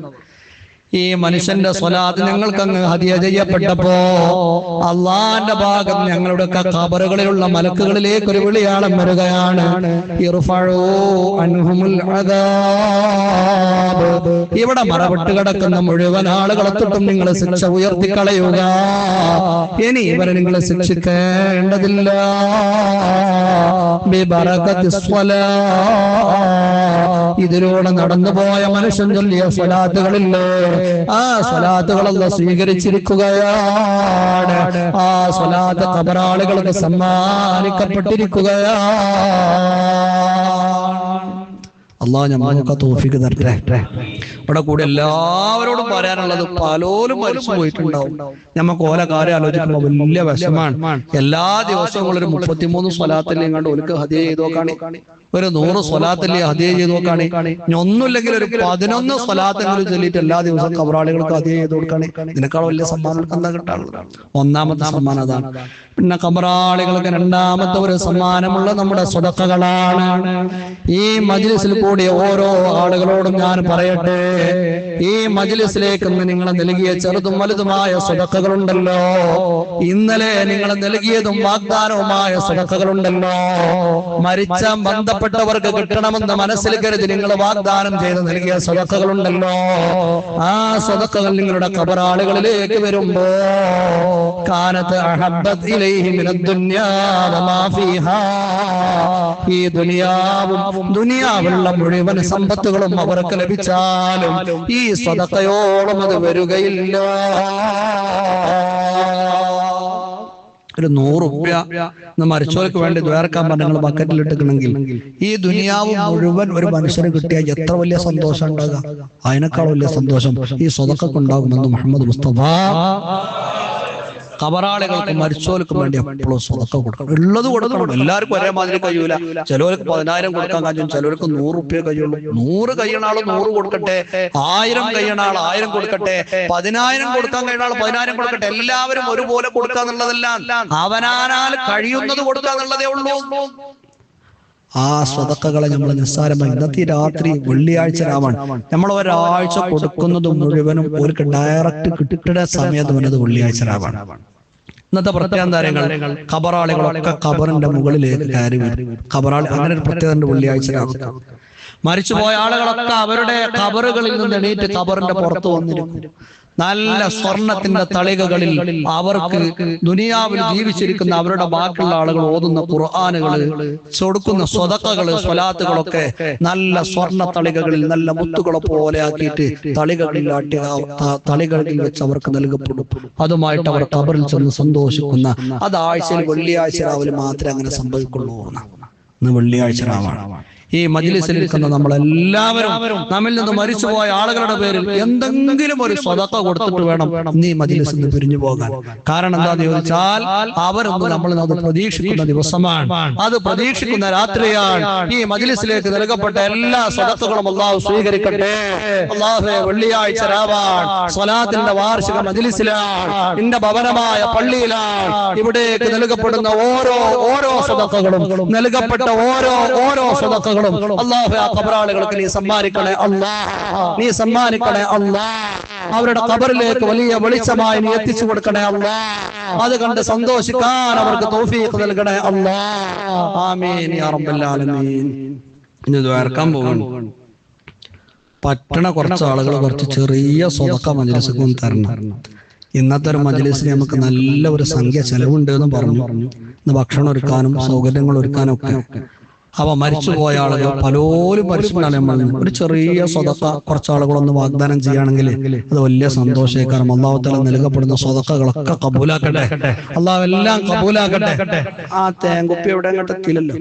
ഈ മനുഷ്യന്റെ സ്വലാത്ത് ഞങ്ങൾക്ക് അങ്ങ് ഹദിയ ചെയ്യപ്പെട്ടപ്പോ അള്ളാന്റെ ഭാഗം ഞങ്ങളുടെ ഖബറുകളിലുള്ള മലക്കുകളിലേക്ക് ഒരു വിളിയാളം വരികയാണ്, ഇർഫഉ അൻഹുമുൽ അദാബ്. ഇവിടെ മറവിട്ട് കിടക്കുന്ന മുഴുവൻ ആളുകളെ തൊട്ടും നിങ്ങൾ ശിക്ഷ ഉയർത്തിക്കളയുക, ഇനി ഇവരെ നിങ്ങൾ ശിക്ഷിക്കേണ്ടതില്ല. ബിബറകത്തിസ് സ്വലാത്ത്, ഇതിലൂടെ നടന്നുപോയ മനുഷ്യൻ ചൊല്ലിയ സ്വലാത്തുകളില്ലേ, ആ സ്വലാത്തുകളല്ല സ്വീകരിച്ചിരിക്കുകയാണ്. ആ സ്വലാത്ത് ഖബറാളികൾക്ക് സമ്മാനിക്കപ്പെട്ടിരിക്കുകയാണ്. അല്ലാഹു നമുക്ക് തൗഫീഖ് തരട്ടെ. ഇവിടെ കൂടെ എല്ലാവരോടും പറയാനുള്ളത്, പലരും മരിച്ചു പോയിട്ടുണ്ടാവും. നമുക്ക് ഓല കാര്യം ആലോചിക്കുമ്പോൾ വലിയ വിഷമാണ്. എല്ലാ ദിവസവും ഒരു 33 സ്വലാത്തല്ലേ കണ്ട് ഒലുക്ക് ഹദിയ ചെയ്ത് നോക്കാണ്, ഒരു 100 സ്വലാത്തല്ലേ ഹദിയ ചെയ്ത് നോക്കാണ്, ഒന്നുമില്ലെങ്കിൽ ഒരു 11 സ്വലാത്തെങ്കിലും ചൊല്ലിയിട്ട് എല്ലാ ദിവസവും ഖബറാളികൾക്ക് ഹദിയ ചെയ്ത് കൊടുക്കാണ്. ഇതിനേക്കാൾ വലിയ സമ്മാനം എന്താ കിട്ടാനുള്ളത്? ഒന്നാമത്തെ സമ്മാനം അതാണ്. പിന്നെ ഖബറാളികൾക്ക് രണ്ടാമത്തെ ഒരു സമ്മാനമുള്ള നമ്മുടെ സ്വതക്കകളാണ്. ഈ മജ്ലിസിൽ കൂടിയ ഓരോ ആളുകളോടും ഞാൻ പറയട്ടെ, ഈ മജ്ലിസിലേക്ക് നിങ്ങൾ നൽകിയ ചെറുതും വലുതുമായ സ്വതക്കകളുണ്ടല്ലോ, ഇന്നലെ നിങ്ങൾ നൽകിയതും വാഗ്ദാനവുമായ സ്വതക്കകളുണ്ടല്ലോ, മരിച്ച ബന്ധപ്പെട്ടവർക്ക് കിട്ടണമെന്ന് മനസ്സിൽ കരുതി നിങ്ങൾ വാഗ്ദാനം ചെയ്ത് നൽകിയ സ്വതക്കകളുണ്ടല്ലോ, ആ സ്വതക്കകൾ നിങ്ങളുടെ ഖബറാളികളിലേക്ക് വരുമ്പോ കാനത്ത് അഹബ്ബത് ഇലൈഹി മിനദ് ദുനിയാ വമാ ഫീഹാ, ഈ ദുനിയാവിലുള്ള മുഴുവൻ സമ്പത്തുകളും അവർക്ക് ലഭിച്ചാലും ഈ സ്വതക്കയോളം അത് വരികയില്ല. ഒരു 100 രൂപ മരിച്ചവർക്ക് വേണ്ടി ദ്വാരക്കാൻ പറഞ്ഞ നിങ്ങൾ ബക്കറ്റിൽ ഇട്ടിട്ടുണ്ടെങ്കിൽ ഈ ദുനിയാവ് മുഴുവൻ ഒരു മനുഷ്യന് കിട്ടിയാൽ എത്ര വലിയ സന്തോഷം ഉണ്ടാകുക. അതിനേക്കാൾ വലിയ സന്തോഷം ഈ സ്വതക്കൊക്കെ ഉണ്ടാകുമെന്ന് മുഹമ്മദ് മുസ്തഫ. ഖബറാളികൾക്ക് മരിച്ചോൽക്കും വേണ്ടി എപ്പോഴും സ്വതക്ക കൊടുക്കണം, ഉള്ളത് കൊടുക്കണം. എല്ലാവർക്കും ഒരേ മാതിരി കഴിയൂല. ചിലവർക്ക് 10,000 കൊടുക്കാൻ കഴിയും, ചിലവർക്ക് 100 രൂപ കഴിയുള്ളൂ. 100 കഴിയണ ആള് 100 കൊടുക്കട്ടെ, 1000 കഴിയണ ആൾ 1000 കൊടുക്കട്ടെ, 10,000 കൊടുക്കാൻ കഴിയുന്ന ആൾ 10,000 കൊടുക്കട്ടെ. എല്ലാവരും ഒരുപോലെ കൊടുക്കാന്നുള്ളതല്ല, അവനാനാൽ കഴിയുന്നത് കൊടുക്കാന്നുള്ളതേ ഉള്ളൂ. ആ സ്വതക്കകളെ നമ്മൾ നിസ്സാരമായി ഇന്നത്തെ രാത്രി വെള്ളിയാഴ്ച രാവാണ്, നമ്മൾ ഒരാഴ്ച കൊടുക്കുന്നത് മുഴുവനും ഒരു ഡയറക്റ്റ് കിട്ടുന്ന സമയത്ത് വന്നത് വെള്ളിയാഴ്ച രാവാണ്. ഇന്നത്തെ പ്രത്യേകതകൾ ഖബറാളികളൊക്കെ ഖബറിന്റെ മുകളിലേക്ക് കയറി വരും. ഖബറാളി അങ്ങനെ ഒരു പ്രത്യേകത വെള്ളിയാഴ്ച രാവ്. മരിച്ചുപോയ ആളുകളൊക്കെ അവരുടെ ഖബറുകളിൽ നിന്ന് എണീറ്റ് ഖബറിന്റെ പുറത്ത് വന്നിരിക്കും. നല്ല സ്വർണത്തിന്റെ തളികകളിൽ അവർക്ക് ദുനിയാവിൽ ജീവിച്ചിരിക്കുന്ന അവരുടെ ബാക്കിയുള്ള ആളുകൾ ഓതുന്ന ഖുർആനുകൾ, കൊടുക്കുന്ന സ്വതക്കകള്, സ്വലാത്തുകളൊക്കെ നല്ല സ്വർണ്ണ തളികകളിൽ നല്ല മുത്തുകളെ പോലെ ആക്കിയിട്ട് തളികളിൽ വെച്ച് അവർക്ക് നൽകപ്പെടും. അതുമായിട്ട് അവർ ഖബറിൽ ചെന്ന് സന്തോഷിക്കുന്ന, അത് ആഴ്ചയിൽ വെള്ളിയാഴ്ച രാവിലെ മാത്രമേ അങ്ങനെ സംഭവിക്കുള്ളൂ. ഇന്ന് വെള്ളിയാഴ്ച രാവാണ്. ഈ മജ്ലിസിൽ ഇരിക്കുന്ന നമ്മളെല്ലാവരും നമ്മിൽ നിന്ന് മരിച്ചുപോയ ആളുകളുടെ പേരിൽ എന്തെങ്കിലും ഒരു സ്വതക്ക കൊടുത്തിട്ട് വേണം നീ മജ്ലിസിൽ നിന്ന് പിരിഞ്ഞു പോകാൻ. കാരണം എന്താന്ന് ചോദിച്ചാൽ അവരൊന്നും നമ്മൾ അത് പ്രതീക്ഷിക്കുന്ന ദിവസമാണ്, അത് പ്രതീക്ഷിക്കുന്ന രാത്രിയാണ്. ഈ മജ്ലിസിലേക്ക് നൽകപ്പെട്ട എല്ലാ സ്വതക്കകളും അല്ലാഹു സ്വീകരിക്കട്ടെ. അല്ലാഹുവേ, വെള്ളിയാഴ്ച രാവാണ്, സ്വലാത്തിന്റെ വാർഷിക മജ്ലിസിലാണ്, നിന്റെ ഭവനമായ പള്ളിയിലാണ്. ഇവിടേക്ക് നൽകപ്പെടുന്ന ഓരോ സ്വതക്കകളും, നൽകപ്പെട്ട ഓരോ സ്വതക്കകളും അല്ലാഹു ആ ഖബറാളികൾക്ക് നീ സമ്മാനിക്കണേ അല്ലാഹ്, നീ സമ്മാനിക്കണേ അല്ലാഹ്. അവരുടെ ഖബറിലേക്ക് വലിയ വെളിച്ചമായി നീ എത്തിച്ചു കൊടുക്കണേ അല്ലാഹ്. അത് കണ്ട് സന്തോഷിക്കാൻ അവർക്ക് തൗഫീഖ് നൽകണേ അല്ലാഹ്. ആമീൻ യാ റബ്ബൽ ആലമീൻ. ഇനി ദുആർക്കാൻ പോകുന്നു. പറ്റണ കുറച്ച് ആളുകൾ കുറച്ച് ചെറിയ സ്വതക്ക മജ്ലിസിന് തരണം. ഇന്നത്തെ ഒരു മജ്ലിസിന് നമുക്ക് നല്ല ഒരു സംഖ്യ ചെലവുണ്ട് എന്ന് പറഞ്ഞു. ഇന്ന് ഭക്ഷണം ഒരുക്കാനും സൗകര്യങ്ങൾ ഒരുക്കാനും ഒക്കെ. അപ്പൊ മരിച്ചുപോയ ആളുകൾ പലരും മരിച്ചിട്ടാണ്. നമ്മൾ ഒരു ചെറിയ സ്വതക്ക കുറച്ച് ആളുകളൊന്ന് വാഗ്ദാനം ചെയ്യുകയാണെങ്കിൽ അത് വലിയ സന്തോഷമായി. കാരണം അല്ലാഹു തആല നൽകപ്പെടുന്ന സ്വതക്കകളൊക്കെ കബൂലാക്കട്ടെ. അല്ലാഹു എല്ലാം കബൂലാക്കട്ടെ. ആ തേങ്കുപ്പി എവിടെ അങ്ങോട്ട് എത്തിയില്ലല്ലോ.